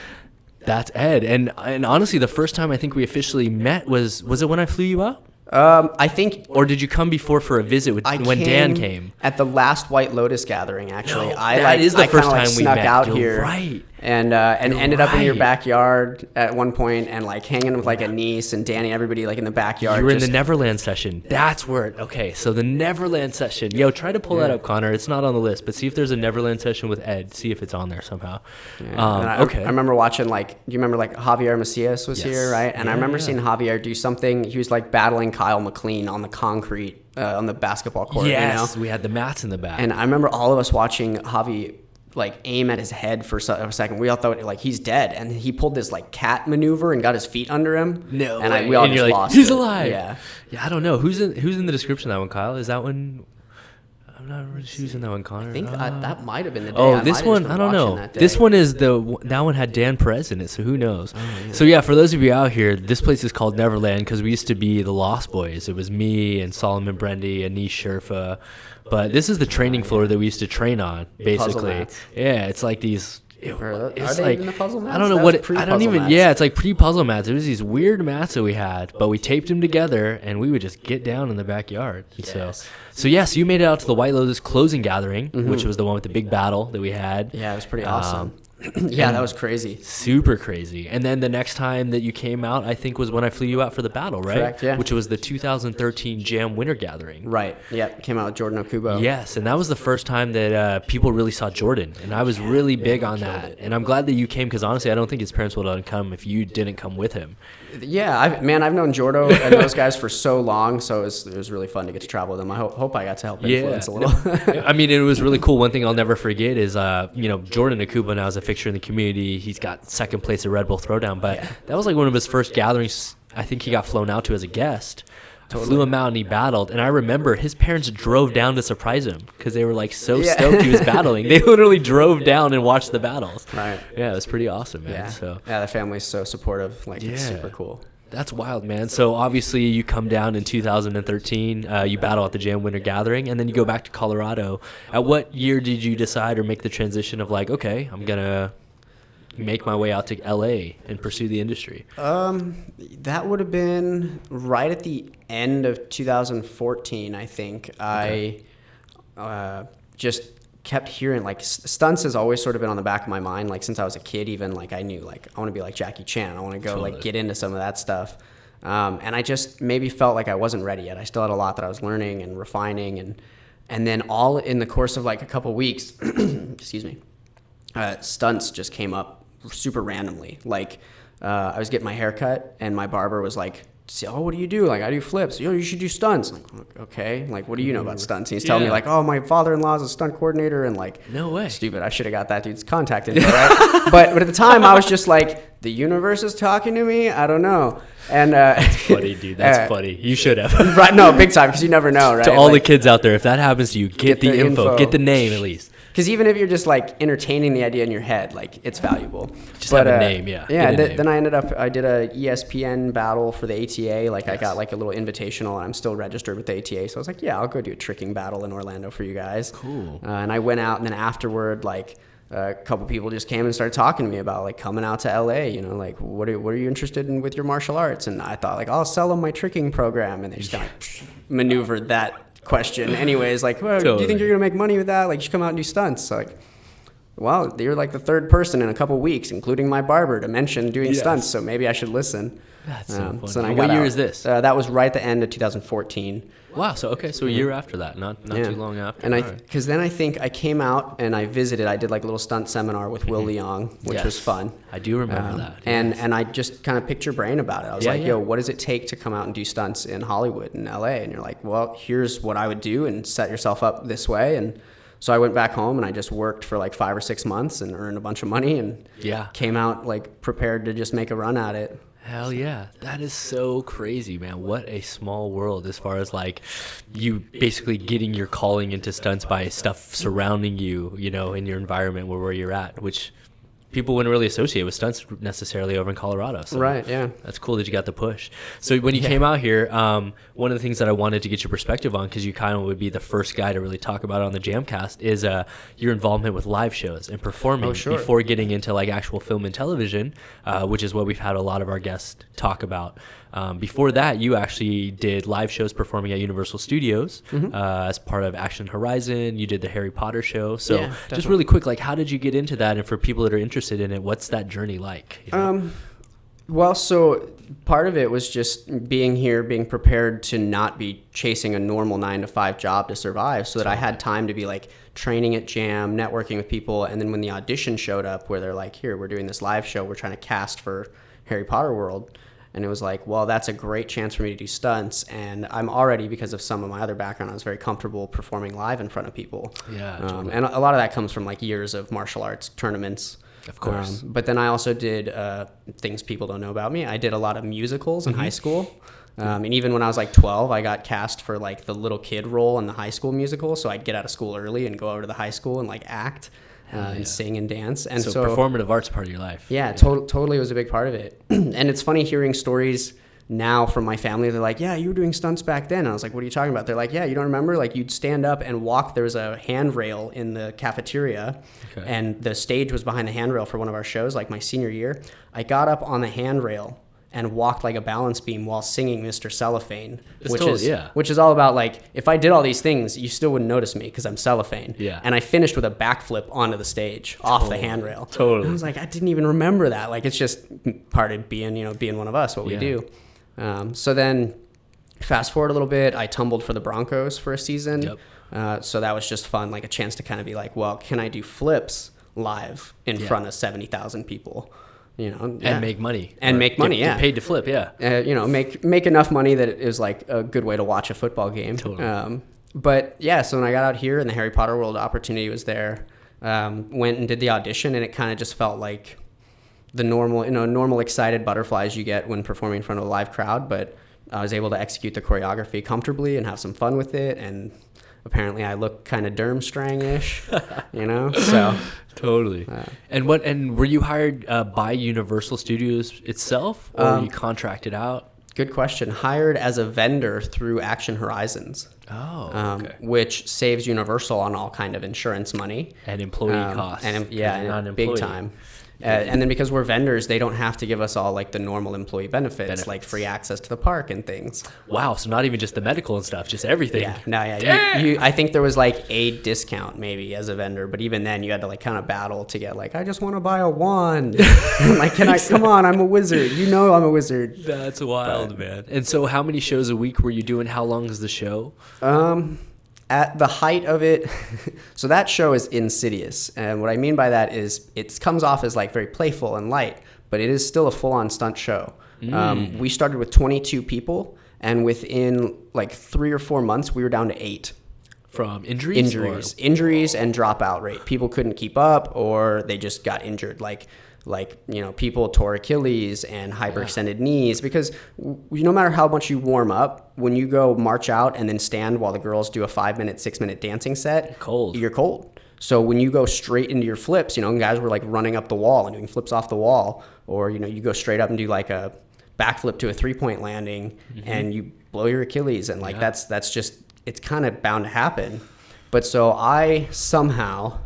that's Ed. And honestly, the first time I think we officially met was it when I flew you out? I think, or did you come before for a visit when Dan came? At the last White Lotus gathering, actually. No, that is the first time we snuck met. out You're here, right. And ended up in your right. backyard at one point, and like hanging with like a niece and Danny, everybody like in the backyard. You were in the Neverland session. That's where okay, so the Neverland session. Yo, try to pull that up, Connor. It's not on the list, but see if there's a Neverland session with Ed. See if it's on there somehow. Yeah. Okay. I remember watching, like, do you remember like Javier Macias was here, right? And I remember seeing Javier do something. He was like battling Kyle McLean on the concrete on the basketball court. Yes, you know? we had the mats in the back. And I remember all of us watching Javi like aim at his head for a second. We all thought like he's dead, and he pulled this like cat maneuver and got his feet under him. No, and we all just lost. He's alive. Yeah. I don't know who's in the description of that one. Kyle, is that one? I'm not really sure who's in that one, Connor. I think that might have been the day. Oh, this one, I don't know. This one is that one had Dan Perez in it, so who knows? So yeah, for those of you out here, this place is called Neverland because we used to be the Lost Boys. It was me and Solomon Brendy, Anish Sherfa. But this is the training floor that we used to train on, basically. Yeah, it's like these. Are It's they like, even the puzzle mats? I don't know That what was I don't pre-puzzle even. mats. Yeah, it's like pre-puzzle mats. It was these weird mats that we had, but we taped them together and we would just get down in the backyard. Yes. So yes, you made it out to the White Lotus closing gathering, which was the one with the big battle that we had. Yeah, it was pretty awesome. Yeah, that was crazy. Super crazy. And then the next time that you came out, I think, was when I flew you out for the battle, right? Correct, yeah. Which was the 2013 Jam Winter Gathering. Right. Yeah, came out with Jordan Okubo. Yes, and that was the first time that people really saw Jordan, and I was really big on that. And I'm glad that you came because honestly, I don't think his parents would have come if you didn't come with him. Yeah, I've known Jordo and those guys for so long, so it was really fun to get to travel with them. I hope I got to help influence a little. I mean, it was really cool. One thing I'll never forget is, Jordan Akuba now is a fixture in the community. He's got second place at Red Bull Throwdown, but that was like one of his first gatherings. I think he got flown out to as a guest. Totally. Flew him out and he battled, and I remember his parents drove down to surprise him because they were like so stoked he was battling. They literally drove down and watched the battles. Right. Yeah, it was pretty awesome, man. Yeah. So the family's so supportive. Like, it's super cool. That's wild, man. So obviously you come down in 2013, you battle at the Jam Winter Gathering, and then you go back to Colorado. At what year did you decide or make the transition of like, okay, I'm gonna make my way out to LA and pursue the industry? That would have been right at the end of 2014, I think. Okay. I just kept hearing, like, stunts has always sort of been on the back of my mind. Like, since I was a kid, even, like, I knew, like, I want to be like Jackie Chan. I want to go, like, get into some of that stuff. And I just maybe felt like I wasn't ready yet. I still had a lot that I was learning and refining. And then all in the course of, like, a couple weeks, excuse me, stunts just came up super randomly. Like, I was getting my hair cut, and my barber was like, oh, what do you do? Like, I do flips. You should do stunts. I'm like, okay. Like, what do you know about stunts? And he's telling me, like, oh, my father-in-law is a stunt coordinator. And, like, no way. Stupid. I should have got that dude's contact info, right? but at the time, I was just like, the universe is talking to me? I don't know. And that's funny, dude. That's funny. You should have. Right? No, big time, because you never know, right? To all the kids out there, if that happens to you, get the info. Get the name, at least. Because even if you're just, like, entertaining the idea in your head, like, it's valuable. Just have a name, yeah. Yeah, then I did a ESPN battle for the ATA. Like, I got, like, a little invitational, and I'm still registered with the ATA. So I was like, yeah, I'll go do a tricking battle in Orlando for you guys. Cool. And I went out, and then afterward, like, a couple people just came and started talking to me about, like, coming out to LA, like, what are you interested in with your martial arts? And I thought, like, I'll sell them my tricking program. And they just kind of maneuvered that question. Anyways, like, well, do you think you're going to make money with that? Like, you should come out and do stunts. So, like, well, you're like the third person in a couple weeks, including my barber, to mention doing stunts. So maybe I should listen. That's so funny. So what year is this? That was right at the end of 2014. Wow. So a year after that, not too long after. And because then I think I came out and I visited. I did like a little stunt seminar with Will Leong, which was fun. I do remember that. And I just kind of picked your brain about it. I was like, yo, what does it take to come out and do stunts in Hollywood and LA? And you're like, well, here's what I would do, and set yourself up this way. And so I went back home and I just worked for like 5 or 6 months and earned a bunch of money and came out like prepared to just make a run at it. Hell yeah. That is so crazy, man. What a small world as far as like you basically getting your calling into stunts by stuff surrounding you, in your environment where you're at, which people wouldn't really associate with stunts necessarily over in Colorado. So Right, yeah. that's cool that you got the push. So when you came out here, one of the things that I wanted to get your perspective on, because you kind of would be the first guy to really talk about it on the JAMCast, is your involvement with live shows and performing before getting into like actual film and television, which is what we've had a lot of our guests talk about. Before that, you actually did live shows performing at Universal Studios as part of Action Horizon. You did the Harry Potter show. So just really quick, like, how did you get into that? And for people that are interested in it, what's that journey like? You know? Well, so part of it was just being here, being prepared to not be chasing a normal 9-to-5 job to survive, so that I had time to be like training at Jam, networking with people. And then when the audition showed up where they're like, here, we're doing this live show, we're trying to cast for Harry Potter World. And it was like, well, that's a great chance for me to do stunts. And I'm already, because of some of my other background, I was very comfortable performing live in front of people. Yeah, totally. And a lot of that comes from like years of martial arts tournaments. Of course. But then I also did things people don't know about me. I did a lot of musicals in high school. And even when I was like 12, I got cast for like the little kid role in the high school musical. So I'd get out of school early and go over to the high school and like act. And sing and dance. And so performative art's part of your life. Yeah, totally was a big part of it. And it's funny hearing stories now from my family. They're like, yeah, you were doing stunts back then. And I was like, what are you talking about? They're like, yeah, you don't remember? Like, you'd stand up and walk. There was a handrail in the cafeteria, and the stage was behind the handrail for one of our shows, like my senior year. I got up on the handrail and walked like a balance beam while singing Mr. Cellophane, which is all about like, if I did all these things, you still wouldn't notice me because I'm cellophane. Yeah. And I finished with a backflip onto the stage off the handrail. Totally. And I was like, I didn't even remember that. Like, it's just part of being one of us, what we do. So then fast forward a little bit, I tumbled for the Broncos for a season. So that was just fun, like a chance to kind of be like, well, can I do flips live in front of 70,000 people? And make money. Get paid to flip, make enough money that it is like a good way to watch a football game. Totally. But yeah, so when I got out here and the Harry Potter World opportunity was there, went and did the audition, and it kind of just felt like the normal excited butterflies you get when performing in front of a live crowd. But I was able to execute the choreography comfortably and have some fun with it. And apparently I look kind of Durmstrang-ish, so. Totally. And were you hired by Universal Studios itself, or were you contracted out? Good question. Hired as a vendor through Action Horizons. Which saves Universal on all kind of insurance money and employee costs. And big time. And then because we're vendors, they don't have to give us all like the normal employee benefits, like free access to the park and things. Wow, so not even just the medical and stuff, just everything. I think there was like a discount maybe as a vendor, but even then you had to like kind of battle to get like, I just want to buy a wand. Like, come on, I'm a wizard. I'm a wizard. That's wild, man. And so how many shows a week were you doing? How long is the show? At the height of it, so that show is Insidious. And what I mean by that is it comes off as like very playful and light, but it is still a full-on stunt show. We started with 22 people, and within like 3 or 4 months, we were down to 8. From injuries? Injuries and dropout rate. People couldn't keep up, or they just got injured. Like people tore Achilles and hyperextended knees, because no matter how much you warm up, when you go march out and then stand while the girls do a 5-minute, 6-minute dancing set, you're cold. So when you go straight into your flips, guys were like running up the wall and doing flips off the wall, or, you go straight up and do like a backflip to a 3-point landing and you blow your Achilles. And like, that's just, it's kind of bound to happen. But so I somehow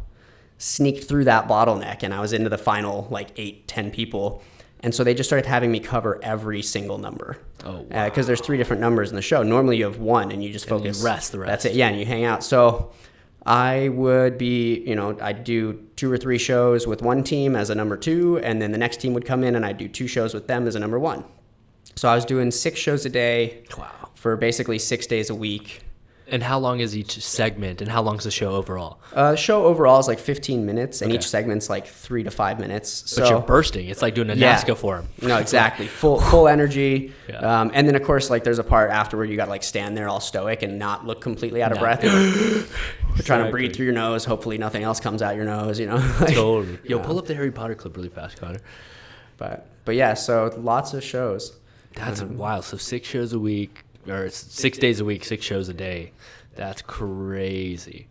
sneaked through that bottleneck, and I was into the final like 8-10 people, and so they just started having me cover every single number. Because there's 3 different numbers in the show. Normally you have 1 and you just focus. And you rest the rest. That's it. Yeah, and you hang out. So I would be, I'd do 2 or 3 shows with one team as a number 2, and then the next team would come in and I'd do 2 shows with them as a number 1. So I was doing 6 shows a day for basically 6 days a week. And how long is each segment, and how long is the show overall? The show overall is like 15 minutes, and each segment's like 3 to 5 minutes. But you're bursting. It's like doing a NASCAR for him. No, exactly. Full energy. And then, of course, like there's a part afterward you got to like stand there all stoic and not look completely out of breath. You're trying to breathe through your nose. Hopefully nothing else comes out your nose, Totally. Yo, pull up the Harry Potter clip really fast, Connor. But yeah, so lots of shows. That's wild. So 6 shows a week. Or 6 days a week, 6 shows a day. That's crazy.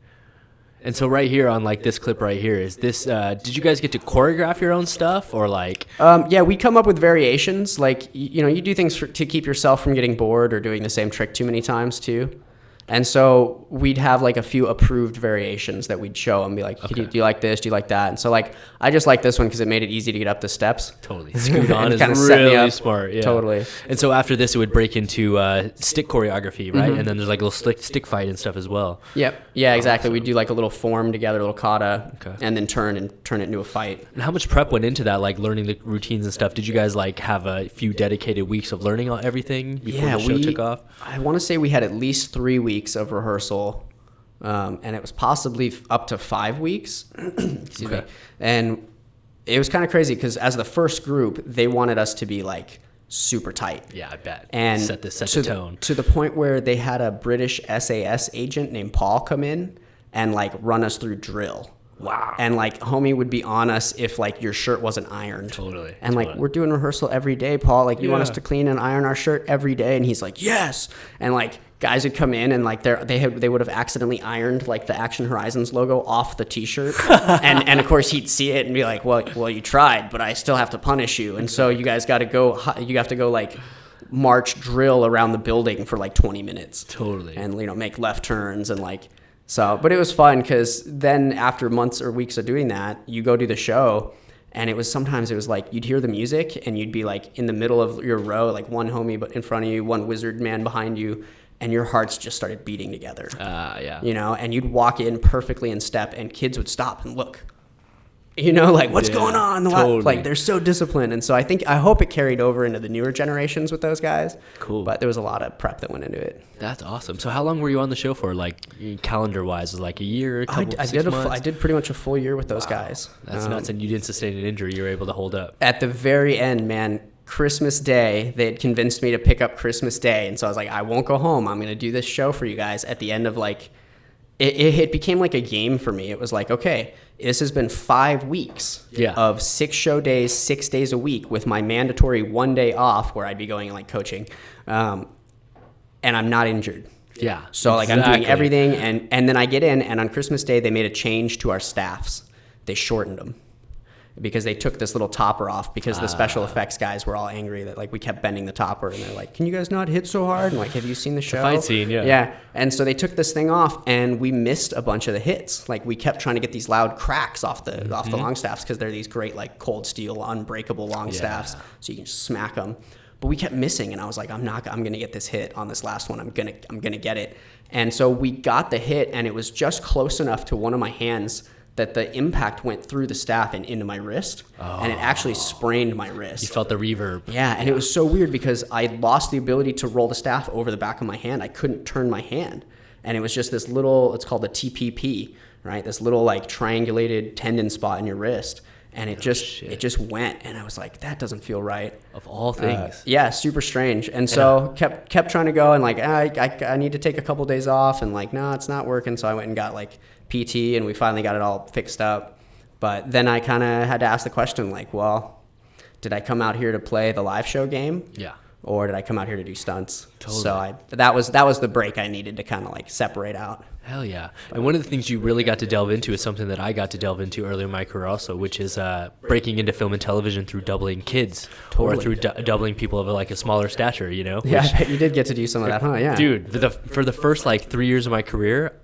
And so right here on like this clip right here, is this, did you guys get to choreograph your own stuff or like? Yeah, we come up with variations. Like, you do things to keep yourself from getting bored or doing the same trick too many times too. And so we'd have like a few approved variations that we'd show and be like, do you like this? Do you like that? And so like, I just like this one because it made it easy to get up the steps. Totally. Scoot on is set me really up. smart. Yeah. Totally. And so after this, it would break into stick choreography, right? And then there's like a little stick fight and stuff as well. Yep. Yeah, exactly. We'd do like a little form together, a little kata, and then turn it into a fight. And how much prep went into that, like learning the routines and stuff? Did you guys like have a few dedicated weeks of learning everything before the show took off? I want to say we had at least 3 weeks of rehearsal. And it was possibly up to 5 weeks. Excuse me. And it was kind of crazy because as the first group, they wanted us to be like super tight. Yeah, I bet. And set the tone. To the point where they had a British SAS agent named Paul come in and like run us through drill. Wow. And like homie would be on us if like your shirt wasn't ironed. Totally. And like we're doing rehearsal every day, Paul. Like you want us to clean and iron our shirt every day? And he's like, yes. And like guys would come in and like they would have accidentally ironed like the Action Horizons logo off the t-shirt. and of course he'd see it and be like, well you tried, but I still have to punish you. And so you guys got to go. You have to go like march drill around the building for like 20 minutes. Totally. And make left turns and like. So, but it was fun because then after months or weeks of doing that, you go do the show and sometimes it was like you'd hear the music and you'd be like in the middle of your row, like one homie in front of you, one wizard man behind you, and your hearts just started beating together. Yeah. And you'd walk in perfectly in step and kids would stop and look. Like what's going on? Totally. Like they're so disciplined. And so I hope it carried over into the newer generations with those guys. Cool. But there was a lot of prep that went into it. That's awesome. So how long were you on the show for? Like calendar wise, was it like a year, a couple, 6 months? I did pretty much a full year with those guys. That's nuts. And you didn't sustain an injury. You were able to hold up. At the very end, man, Christmas Day, they had convinced me to pick up Christmas Day. And so I was like, I won't go home. I'm going to do this show for you guys at the end of like, it became like a game for me. It was like, okay, this has been 5 weeks of 6 show days, 6 days a week with my mandatory 1 day off where I'd be going and like coaching. And I'm not injured. Yeah. So like I'm doing everything. And then I get in and on Christmas Day, they made a change to our staffs. They shortened them because they took this little topper off because the special effects guys were all angry that like we kept bending the topper and they're like, can you guys not hit so hard? And like, have you seen the show? Fight scene, yeah. Yeah. And so they took this thing off and we missed a bunch of the hits. Like we kept trying to get these loud cracks off the long staffs because they're these great like cold steel, unbreakable long staffs. So you can just smack them. But we kept missing and I was like, I'm going to get this hit on this last one. I'm going to get it. And so we got the hit and it was just close enough to one of my hands that the impact went through the staff and into my wrist, and it actually sprained my wrist. You felt the reverb. Yeah, and it was so weird because I lost the ability to roll the staff over the back of my hand. I couldn't turn my hand, and it was just this little, it's called a TPP, right? This little like triangulated tendon spot in your wrist, and it just went, and I was like, that doesn't feel right. Of all things. Yeah, super strange. And so kept trying to go, and like I need to take a couple days off, and like no, it's not working. So I went and got like PT and we finally got it all fixed up. But then I kind of had to ask the question like, well, did I come out here to play the live show game? Yeah. Or did I come out here to do stunts? Totally. So that was the break I needed to kind of like separate out. Hell yeah. And one of the things you really got to delve into is something that I got to delve into earlier in my career also, which is breaking into film and television through doubling kids. Totally. Or through doubling people of like a smaller stature, Yeah, I bet you did get to do some of that, huh? Yeah. Dude, for the first like 3 years of my career,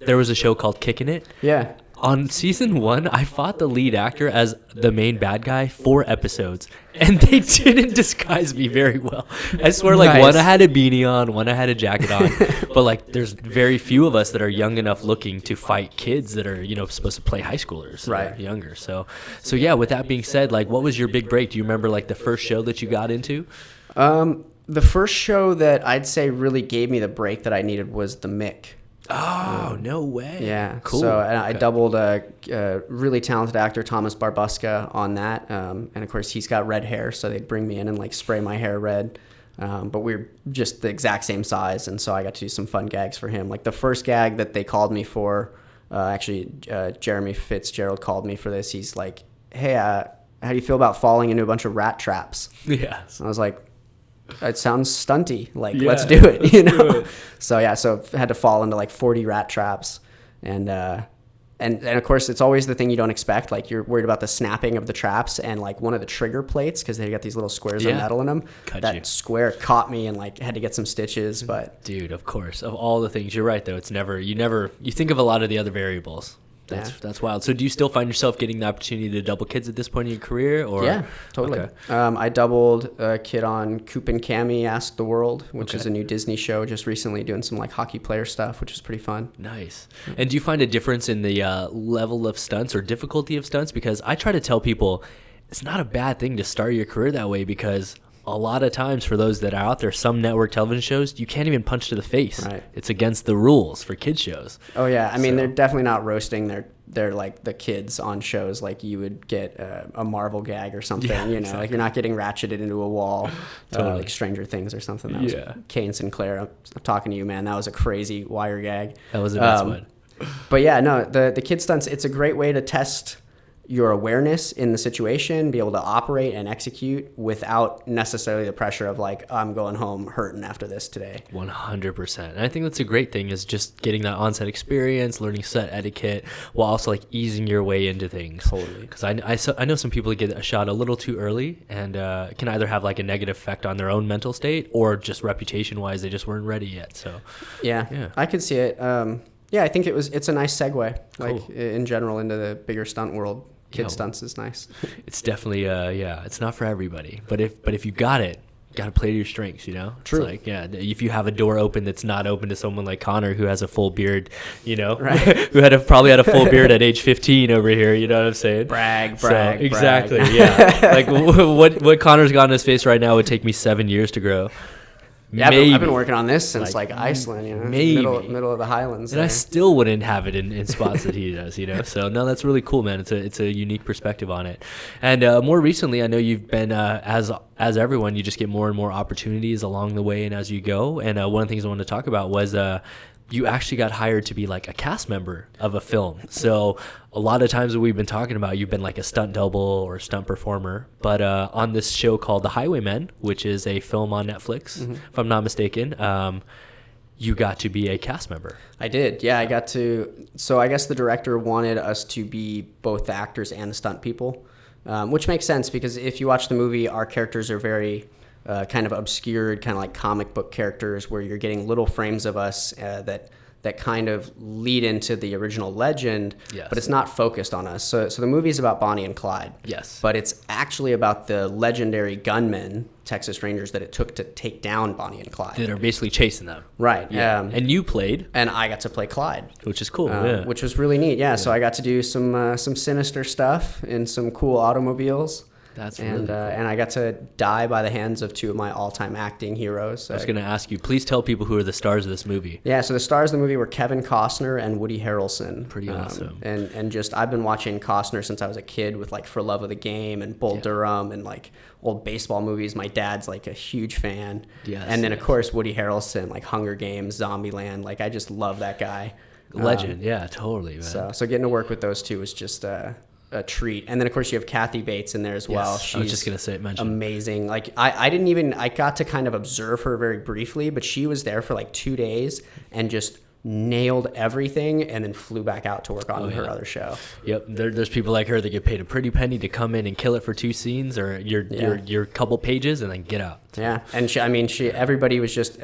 there was a show called Kickin' It. Yeah. On season 1, I fought the lead actor as the main bad guy 4 episodes, and they didn't disguise me very well. I swear, like, one I had a beanie on, one I had a jacket on, but, like, there's very few of us that are young enough looking to fight kids that are, supposed to play high schoolers or younger. So, yeah, with that being said, like, what was your big break? Do you remember, like, the first show that you got into? The first show that I'd say really gave me the break that I needed was The Mick. Oh, no way. Yeah. Cool. So I doubled a really talented actor, Thomas Barbuska, on that. And of course, he's got red hair, so they'd bring me in and like spray my hair red. But we were just the exact same size, and so I got to do some fun gags for him. Like the first gag that they called me for, Jeremy Fitzgerald called me for this. He's like, hey, how do you feel about falling into a bunch of rat traps? Yeah. And I was like, it sounds stunty. Like, let's do it, Do it. So I had to fall into like 40 rat traps, and And of course, it's always the thing you don't expect. Like, you're worried about the snapping of the traps, and like one of the trigger plates, because they got these little squares of metal in them. That square caught me and like had to get some stitches. But dude, of course, of all the things, you're right though. It's never you think of a lot of the other variables. That's wild. So do you still find yourself getting the opportunity to double kids at this point in your career? Or yeah, totally. Okay. I doubled a kid on Coop and Cammy Ask the World, which is a new Disney show, just recently, doing some like hockey player stuff, which is pretty fun. Nice. And do you find a difference in the level of stunts or difficulty of stunts? Because I try to tell people it's not a bad thing to start your career that way, because a lot of times, for those that are out there, some network television shows, you can't even punch to the face. Right. It's against the rules for kids shows. Oh yeah, I mean, they're definitely not roasting they're like the kids on shows like you would get a Marvel gag or something. Exactly. Like you're not getting ratcheted into a wall, totally. Like Stranger Things or something. That was Kane Sinclair. I'm talking to you, man. That was a crazy wire gag. That was a nuts one. But yeah, no, the kid stunts, it's a great way to test your awareness in the situation, be able to operate and execute without necessarily the pressure of like, I'm going home hurting after this today. 100%. And I think that's a great thing, is just getting that on-set experience, learning set etiquette, while also like easing your way into things. Totally. Because I know some people that get a shot a little too early and can either have like a negative effect on their own mental state, or just reputation-wise, they just weren't ready yet. So yeah. I could see it. I think it's a nice segue, like in general, into the bigger stunt world. Kid stunts is nice. It's definitely it's not for everybody, but if you got it, you got to play to your strengths, True. It's like, if you have a door open that's not open to someone like Connor, who has a full beard, right. who probably had a full beard at age 15 over here, you know what I'm saying? Brag. Exactly. Yeah. Like what Connor's got on his face right now would take me 7 years to grow. Yeah, I've been working on this since like Iceland, middle of the Highlands. And I still wouldn't have it in spots that he does, So no, that's really cool, man. It's a unique perspective on it. And more recently, I know you've been as everyone, you just get more and more opportunities along the way and as you go. And one of the things I wanted to talk about was you actually got hired to be like a cast member of a film. So a lot of times that we've been talking about, you've been like a stunt double or stunt performer, but on this show called The Highwaymen, which is a film on Netflix, if I'm not mistaken, you got to be a cast member. I did. Yeah, I got to. So I guess the director wanted us to be both the actors and the stunt people, which makes sense, because if you watch the movie, our characters are very kind of obscured, kind of like comic book characters, where you're getting little frames of us that kind of lead into the original legend, but it's not focused on us. So the movie is about Bonnie and Clyde. Yes. But it's actually about the legendary gunmen, Texas Rangers, that it took to take down Bonnie and Clyde. That are basically chasing them. Right. Yeah. And you played. And I got to play Clyde. Which is cool, which was really neat, So I got to do some sinister stuff in some cool automobiles. That's really cool. And I got to die by the hands of two of my all-time acting heroes. I was going to ask you, please tell people who are the stars of this movie. Yeah, so the stars of the movie were Kevin Costner and Woody Harrelson. Pretty awesome. And just, I've been watching Costner since I was a kid with like For Love of the Game and Bull Durham and like old baseball movies. My dad's like a huge fan. Yes, and then of course Woody Harrelson, like Hunger Games, Zombieland. Like I just love that guy. Legend, totally, man. So getting to work with those two was just a treat. And then of course you have Kathy Bates in there as well. She's I was just gonna mention amazing. Like I got to kind of observe her very briefly, but she was there for like 2 days and just nailed everything, and then flew back out to work on her other show. Yep, there's people like her that get paid a pretty penny to come in and kill it for 2 scenes or your couple pages and then get out. Yeah, and she everybody was just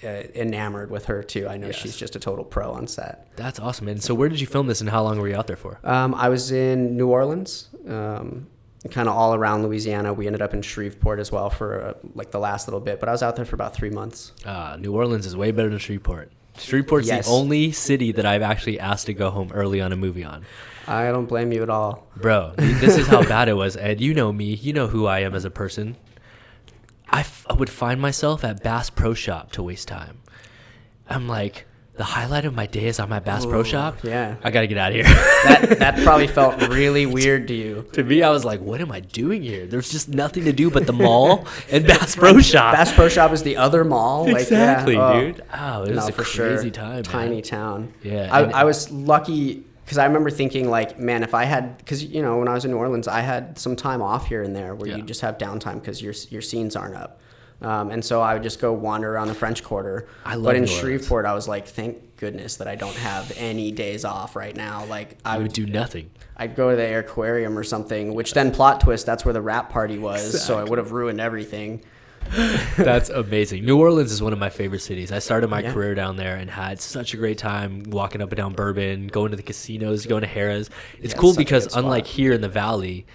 enamored with her too. I know she's just a total pro on set. That's awesome. And so where did you film this and how long were you out there for? I was in New Orleans, kind of all around Louisiana. We ended up in Shreveport as well for like the last little bit, but I was out there for about 3 months. New Orleans is way better than Shreveport. Shreveport's the only city that I've actually asked to go home early on a movie on. I don't blame you at all. Bro, this is how bad it was, Ed. You know me. You know who I am as a person. I would find myself at Bass Pro Shop to waste time. I'm like, the highlight of my day is I'm at Bass Pro Shop? Yeah. I got to get out of here. That probably felt really weird to you. To me, I was like, what am I doing here? There's just nothing to do but the mall and Bass Pro Shop. Bass Pro Shop is the other mall. Exactly, dude. Oh, it was a crazy time, Tiny man. town. Yeah. I was lucky because I remember thinking like, man, if I had, because, when I was in New Orleans, I had some time off here and there where you just have downtime because your scenes aren't up. And so I would just go wander around the French Quarter. I love But in New Orleans. Shreveport, I was like, thank goodness that I don't have any days off right now. Like I would do nothing. I'd go to the aquarium or something, which then plot twist, that's where the rap party was. Exactly. So I would have ruined everything. That's amazing. New Orleans is one of my favorite cities. I started my career down there and had such a great time walking up and down Bourbon, going to the casinos, going to Harrah's. It's cool because unlike here in the Valley,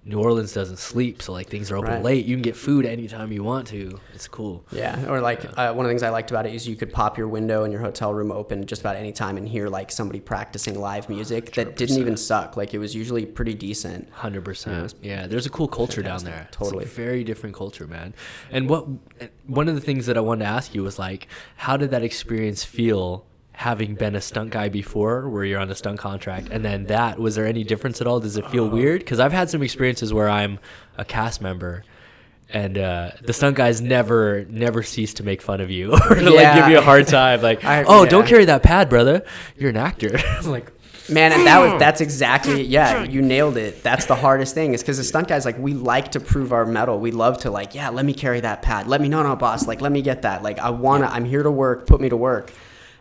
New Orleans doesn't sleep, so like things are open late. You can get food anytime you want to. It's cool. Yeah, or like one of the things I liked about it is you could pop your window in your hotel room open just about any time and hear like somebody practicing live music 100%. That didn't even suck. Like it was usually pretty decent. 100%. Yeah, there's a cool culture down there. Totally, it's a very different culture, man. And one of the things that I wanted to ask you was like, how did that experience feel? Having been a stunt guy before where you're on a stunt contract and then was there any difference at all? Does it feel weird? Because I've had some experiences where I'm a cast member and the stunt guys never cease to make fun of you or like give you a hard time, like don't carry that pad, brother, you're an actor. I'm like, man, and that's exactly you nailed it. That's the hardest thing is because the stunt guys, like, we like to prove our mettle. We love to like, let me carry that pad, no boss, like let me get that, like I'm here to work, put me to work.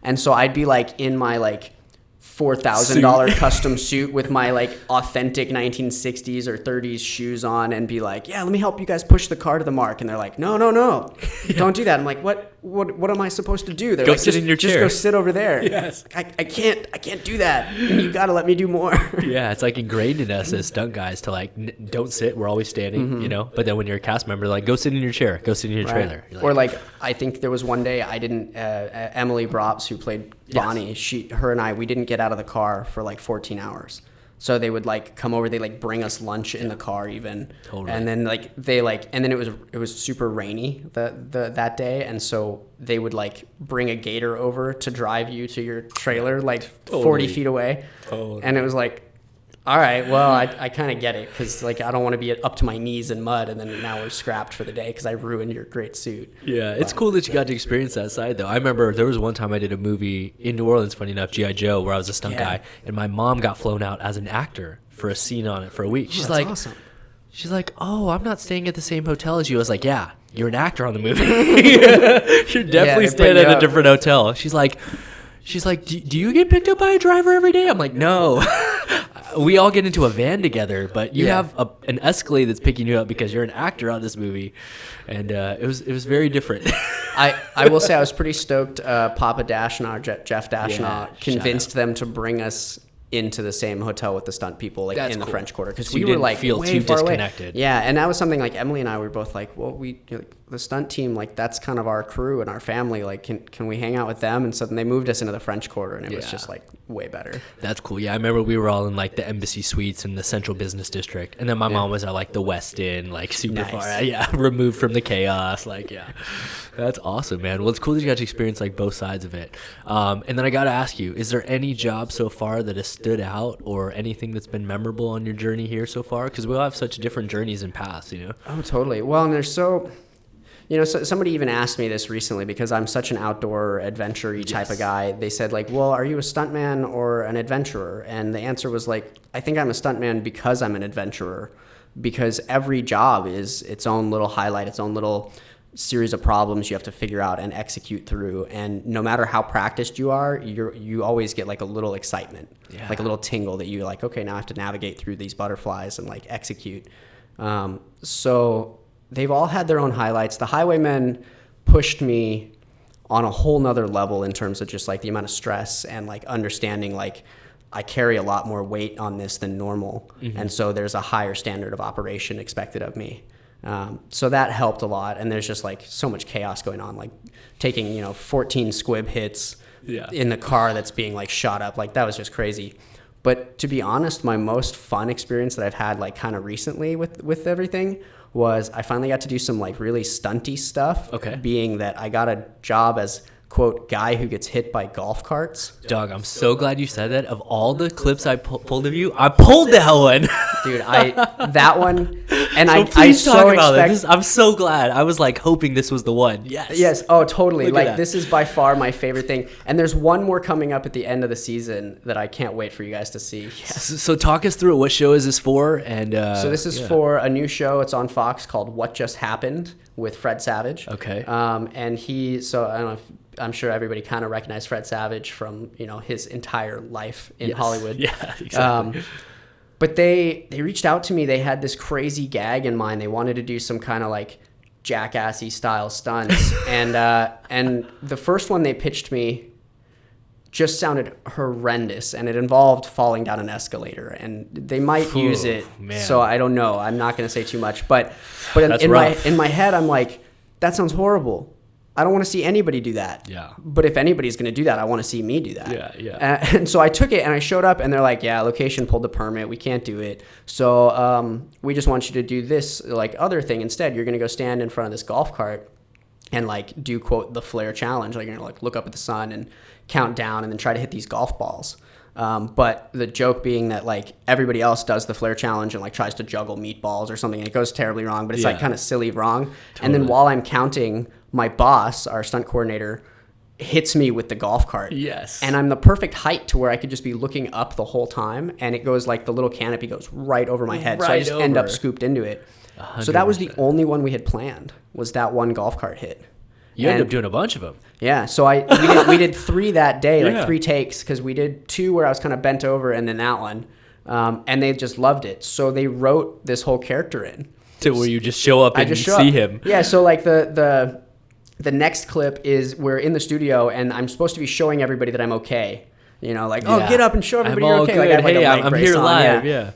And so I'd be like in my like $4,000 custom suit with my like authentic 1960s or 30s shoes on and be like, let me help you guys push the car to the mark. And they're like, no, don't do that. I'm like, what am I supposed to do? They're like, sit in your chair. Just go sit over there. Yes. I can't do that. And you got to let me do more. Yeah. It's like ingrained in us as stunt guys to like, don't sit. We're always standing, you know, but then when you're a cast member, like go sit in your chair, go sit in your trailer. Like, or like, I think there was one day I didn't, Emily Brops, who played Bonnie, her and I, we didn't get out of the car for like 14 hours. So they would like come over, they like bring us lunch in the car even. Totally. And then like and then it was super rainy that day, and so they would like bring a gator over to drive you to your trailer like 40 feet away. Totally. And it was like, all right, well, I kind of get it because like I don't want to be up to my knees in mud and then now we're scrapped for the day because I ruined your great suit. Yeah, it's cool that you got to experience that side though. I remember there was one time I did a movie in New Orleans, funny enough, G.I. Joe, where I was a stunt guy, and my mom got flown out as an actor for a scene on it for a week. She's like, awesome. She's like, oh, I'm not staying at the same hotel as you. I was like, yeah, you're an actor on the movie. You're definitely staying at a different hotel. She's like, do you get picked up by a driver every day? I'm like, no. We all get into a van together, but you have an Escalade that's picking you up because you're an actor on this movie, and it was very different. I will say I was pretty stoked. Papa Dashnaw, Jeff Dashnaw, convinced them to bring us into the same hotel with the stunt people, like in the French Quarter, because we were like feel way too far disconnected. Away. Yeah, and that was something like Emily and I were both like, well, the stunt team, like that's kind of our crew and our family. Like, can we hang out with them? And so then they moved us into the French Quarter, and it was just like way better. That's cool. Yeah, I remember we were all in like the Embassy Suites in the Central Business District, and then my mom was at like the West End, like super far, removed from the chaos. Like, that's awesome, man. Well, it's cool that you got to experience like both sides of it. And then I got to ask you, is there any job so far that has stood out or anything that's been memorable on your journey here so far? Because we all have such different journeys and paths, you know? Oh, totally. Well, and there's so somebody even asked me this recently because I'm such an outdoor adventure-y type of guy. They said like, well, are you a stuntman or an adventurer? And the answer was like, I think I'm a stuntman because I'm an adventurer, because every job is its own little highlight, its own little series of problems you have to figure out and execute through, and no matter how practiced you are, you always get like a little excitement, like a little tingle that you're like, okay, now I have to navigate through these butterflies and like execute. So they've all had their own highlights. The Highwaymen pushed me on a whole nother level in terms of just like the amount of stress and like understanding like I carry a lot more weight on this than normal, and so there's a higher standard of operation expected of me. So that helped a lot, and there's just like so much chaos going on, like taking 14 squib hits in the car that's being like shot up, like that was just crazy. But to be honest, my most fun experience that I've had like kind of recently with everything was I finally got to do some like really stunty stuff. Okay. Being that I got a job as quote guy who gets hit by golf carts. Doug, I'm so glad you said that. Of all the clips I pulled of you, I pulled that one. Dude, that one, and so I so expect. I'm so glad. I was like hoping this was the one. Yes. Oh, totally. Like this is by far my favorite thing. And there's one more coming up at the end of the season that I can't wait for you guys to see. Yes. So talk us through it. What show is this for? And so this is for a new show. It's on Fox called What Just Happened with Fred Savage. Okay. And so I don't know if I'm sure everybody kind of recognized Fred Savage from, you know, his entire life in Hollywood. Yeah, exactly. But they reached out to me. They had this crazy gag in mind. They wanted to do some kind of like jackassy style stunts. and the first one they pitched me just sounded horrendous, and it involved falling down an escalator, and they might use it. Man. So I don't know. I'm not going to say too much, but in my head, I'm like, that sounds horrible. I don't want to see anybody do that. Yeah. But if anybody's going to do that, I want to see me do that. Yeah, yeah. And so I took it and I showed up and they're like, yeah, location pulled the permit. We can't do it. So we just want you to do this like other thing instead. You're going to go stand in front of this golf cart and like do, quote, the flare challenge. Like you're going to like look up at the sun and count down and then try to hit these golf balls. But the joke being that like everybody else does the flare challenge and like tries to juggle meatballs or something and it goes terribly wrong, but it's like kind of silly wrong. Totally. And then while I'm counting, my boss, our stunt coordinator, hits me with the golf cart. Yes. And I'm the perfect height to where I could just be looking up the whole time, and it goes like the little canopy goes right over my head. So I just end up scooped into it. 100%. So that was the only one we had planned, was that one golf cart hit. You ended up doing a bunch of them. Yeah, so we did 3 that day, like 3 takes, because we did 2 where I was kind of bent over, and then that one, and they just loved it. So they wrote this whole character in. To where you just show up and see him. Yeah, so like the next clip is we're in the studio, and I'm supposed to be showing everybody that I'm okay. You know, like, get up and show everybody you're okay. Good. Like, I have like hey, a leg I'm brace here on. live. Yeah.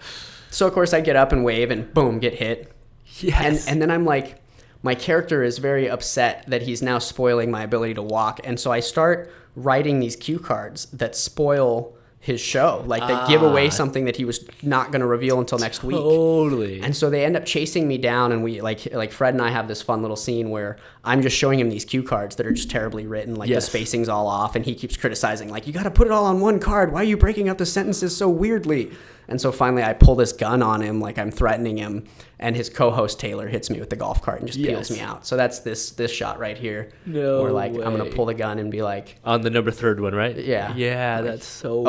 So of course I get up and wave, and boom, get hit. Yes. And then I'm like, my character is very upset that he's now spoiling my ability to walk. And so I start writing these cue cards that spoil his show, like that give away something that he was not going to reveal until next week. Totally. And so they end up chasing me down, and we like Fred and I have this fun little scene where I'm just showing him these cue cards that are just terribly written, like the spacing's all off, and he keeps criticizing, like, you got to put it all on one card. Why are you breaking up the sentences so weirdly? And so finally I pull this gun on him, like I'm threatening him, and his co-host Taylor hits me with the golf cart and just peels me out. So that's this shot right here. No where like way. I'm gonna pull the gun and be like, on the number 3rd one, right? Yeah. Yeah, like, that's so.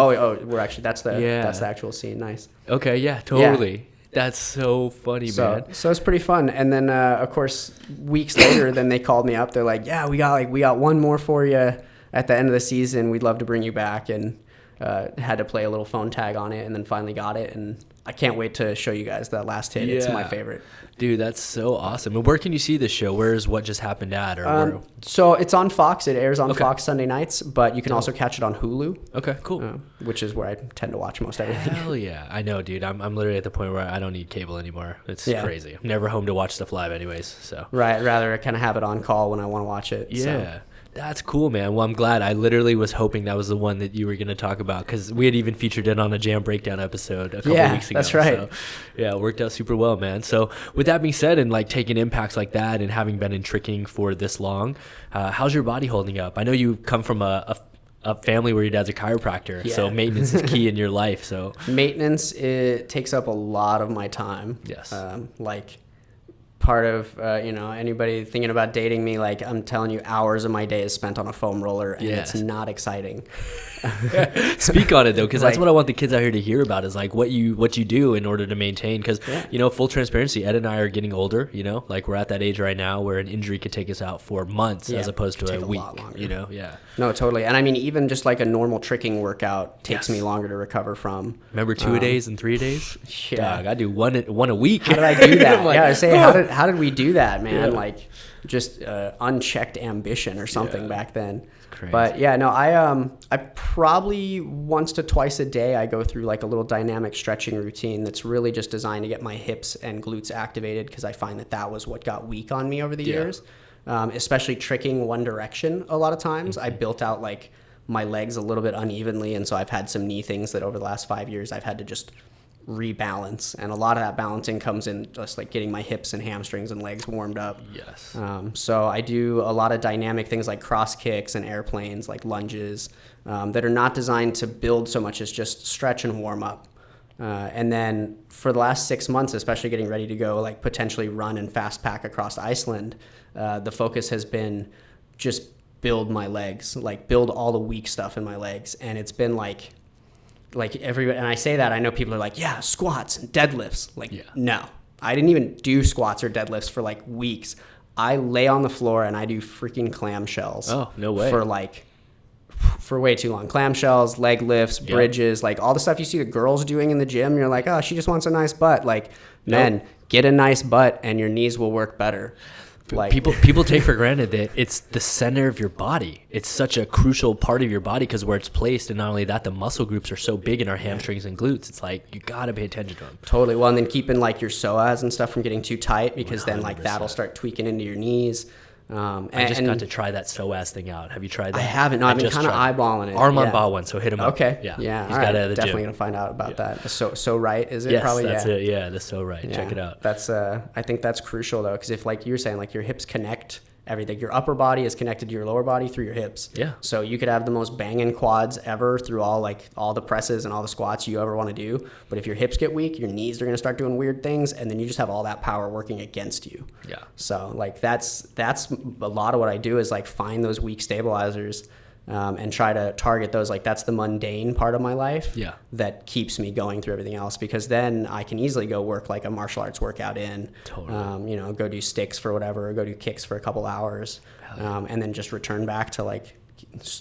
We're actually that's the actual scene. Nice. Okay, yeah, totally. Yeah. That's so funny, man. So it's pretty fun. And then of course weeks later, then they called me up. They're like, yeah, we got one more for you at the end of the season. We'd love to bring you back, and had to play a little phone tag on it, and then finally got it. And I can't wait to show you guys that last hit. Yeah. It's my favorite. Dude, that's so awesome. And where can you see this show? Where is What Just Happened at? Or so it's on Fox. It airs on Fox Sunday nights, but you can also catch it on Hulu. Okay, cool. Which is where I tend to watch most everything. Hell yeah. I know, dude. I'm literally at the point where I don't need cable anymore. It's crazy. I'm never home to watch stuff live anyways. So Right. Rather I kind of have it on call when I want to watch it. Yeah. So. That's cool, man. Well, I'm glad. I literally was hoping that was the one that you were going to talk about, because we had even featured it on a Jam Breakdown episode a couple weeks ago. That's right. So, yeah, it worked out super well, man. So with that being said, and like taking impacts like that and having been in tricking for this long, how's your body holding up? I know you come from a family where your dad's a chiropractor, so maintenance is key in your life. So maintenance, it takes up a lot of my time. Yes. Like part of anybody thinking about dating me, like I'm telling you, hours of my day is spent on a foam roller, and it's not exciting. Speak on it though, because that's what I want the kids out here to hear about, is like what you do in order to maintain, because full transparency, Ed and I are getting older, like we're at that age right now where an injury could take us out for months as opposed to a week, No, totally. And I mean, even just like a normal tricking workout takes me longer to recover from. Remember 2-a-days and 3-a-days? Yeah. Dog, I do one a week. How did I do that? Like, I say, how did we do that, man? Like just unchecked ambition or something back then. Crazy. But I probably once to twice a day I go through like a little dynamic stretching routine that's really just designed to get my hips and glutes activated, because I find that was what got weak on me over the years, especially tricking one direction. A lot of times I built out like my legs a little bit unevenly, and so I've had some knee things that over the last 5 years I've had to just rebalance, and a lot of that balancing comes in just like getting my hips and hamstrings and legs warmed up. Yes. So I do a lot of dynamic things like cross kicks and airplanes, like lunges, that are not designed to build so much as just stretch and warm up. And then for the last 6 months, especially getting ready to go like potentially run and fast pack across Iceland, the focus has been just build my legs, like build all the weak stuff in my legs. And it's been like everybody, and I say that, I know people are like, yeah, squats and deadlifts. Like, no, I didn't even do squats or deadlifts for like weeks. I lay on the floor and I do freaking clamshells. Oh, no way. For way too long. Clamshells, leg lifts, bridges, like all the stuff you see the girls doing in the gym. You're like, oh, she just wants a nice butt. Like, men, get a nice butt and your knees will work better. Like, people take for granted that it's the center of your body. It's such a crucial part of your body because where it's placed, and not only that, the muscle groups are so big in our hamstrings and glutes. It's like you gotta pay attention to them. Totally. Well, and then keeping like your psoas and stuff from getting too tight, because 100%. then like that'll start tweaking into your knees. I just got to try that psoas thing out. Have you tried that? I haven't. No, I've been kind of eyeballing it. Armand bought one, so hit him up. Okay. Yeah. Yeah. He's all got right. it at the Definitely gym. gonna find out about that. So right, is it? Yes, Probably. that's yeah. it. Yeah, the so right. Yeah. Check it out. That's I think that's crucial though, because if like you were saying, like your hips connect everything. Your upper body is connected to your lower body through your hips. Yeah. So you could have the most banging quads ever through all the presses and all the squats you ever want to do. But if your hips get weak, your knees are going to start doing weird things, and then you just have all that power working against you. Yeah. So like that's a lot of what I do is like find those weak stabilizers. And try to target those. Like that's the mundane part of my life that keeps me going through everything else, because then I can easily go work like a martial arts workout in, go do sticks for whatever, or go do kicks for a couple hours, and then just return back to like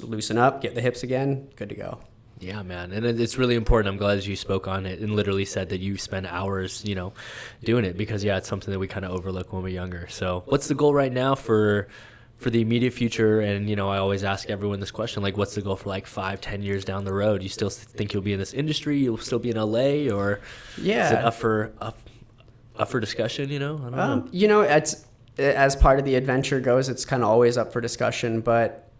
loosen up, get the hips again, good to go. Yeah, man. And it's really important. I'm glad that you spoke on it and literally said that you spend hours, doing it, because it's something that we kind of overlook when we're younger. So what's the goal right now for the immediate future? And I always ask everyone this question, like, what's the goal for like 5-10 years down the road? You still think you'll be in this industry? You'll still be in LA, or is it up for discussion? I don't know. It's, as part of the adventure goes, it's kind of always up for discussion. But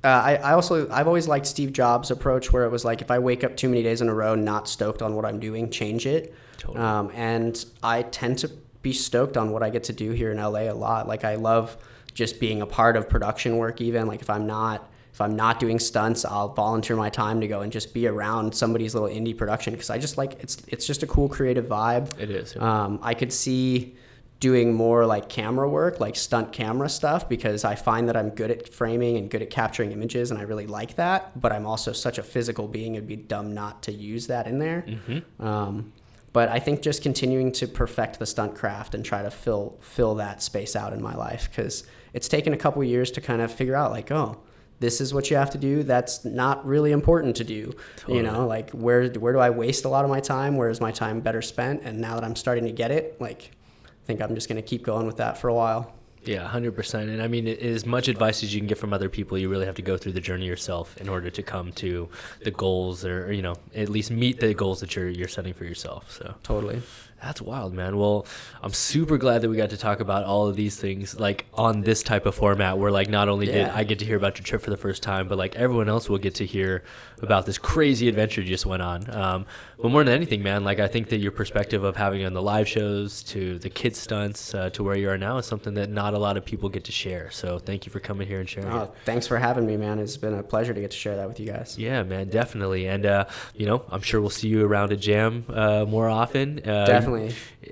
I've always liked Steve Jobs' approach, where it was like, if I wake up too many days in a row not stoked on what I'm doing, change it. Totally. And I tend to be stoked on what I get to do here in LA a lot. Like I love just being a part of production work. Even like if I'm not doing stunts, I'll volunteer my time to go and just be around somebody's little indie production, because I just like it's just a cool creative vibe. It is. Yeah. I could see doing more like camera work, like stunt camera stuff, because I find that I'm good at framing and good at capturing images, and I really like that. But I'm also such a physical being; it'd be dumb not to use that in there. Mm-hmm. But I think just continuing to perfect the stunt craft and try to fill that space out in my life, because it's taken a couple of years to kind of figure out like, oh, this is what you have to do. That's not really important to do. Totally. Like where do I waste a lot of my time? Where is my time better spent? And now that I'm starting to get it, like, I think I'm just going to keep going with that for a while. Yeah, 100%. And I mean, as much advice as you can get from other people, you really have to go through the journey yourself in order to come to the goals, or at least meet the goals that you're setting for yourself. So totally. That's wild, man. Well, I'm super glad that we got to talk about all of these things, like on this type of format, where like not only did I get to hear about your trip for the first time, but like everyone else will get to hear about this crazy adventure you just went on. But more than anything, man, like I think that your perspective of having on the live shows to the kids stunts to where you are now is something that not a lot of people get to share. So thank you for coming here and sharing it. Thanks for having me, man. It's been a pleasure to get to share that with you guys. Yeah, man, definitely. And I'm sure we'll see you around at Jam more often. Definitely.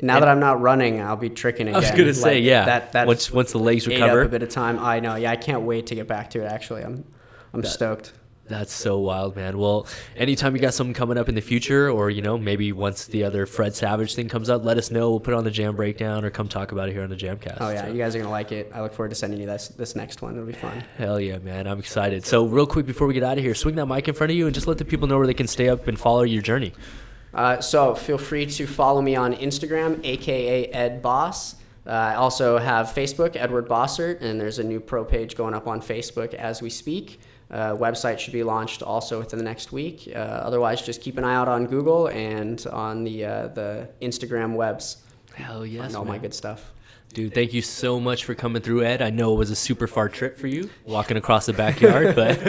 Now that I'm not running, I'll be tricking again. I was gonna say, that once the legs recover, up a bit of time. I know. Yeah, I can't wait to get back to it. Actually, I'm stoked. That's so wild, man. Well, anytime you got something coming up in the future, or maybe once the other Fred Savage thing comes up, let us know. We'll put it on the Jam Breakdown, or come talk about it here on the JAMCast. Oh yeah, you guys are gonna like it. I look forward to sending you this next one. It'll be fun. Hell yeah, man! I'm excited. So real quick before we get out of here, swing that mic in front of you and just let the people know where they can stay up and follow your journey. So feel free to follow me on Instagram, aka Ed Boss. I also have Facebook, Edward Bossert, and there's a new pro page going up on Facebook as we speak. Website should be launched also within the next week. Otherwise, just keep an eye out on Google and on the Instagram webs. Hell yes, and all my good stuff. Dude, thank you so much for coming through, Ed. I know it was a super far trip for you, walking across the backyard, but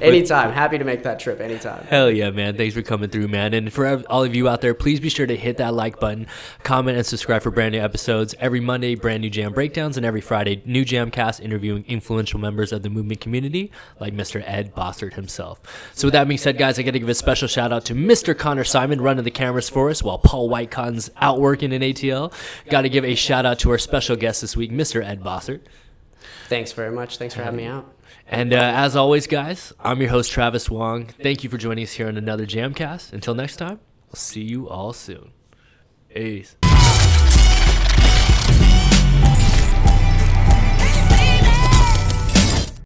anytime. Happy to make that trip anytime. Hell yeah, man. Thanks for coming through, man. And for all of you out there, please be sure to hit that like button, comment, and subscribe for brand new episodes. Every Monday, brand new Jam Breakdowns, and every Friday, new JAMCast interviewing influential members of the movement community, like Mr. Ed Bossert himself. So with that being said, guys, I got to give a special shout out to Mr. Connor Simon running the cameras for us while Paul Whitecotton's out working in ATL. Got to give a shout out to our special guest this week, Mr. Ed Bossert. Thanks very much. Thanks for having me out. And as always, guys, I'm your host, Travis Wong. Thank you for joining us here on another JAMCast. Until next time, we'll see you all soon. Peace.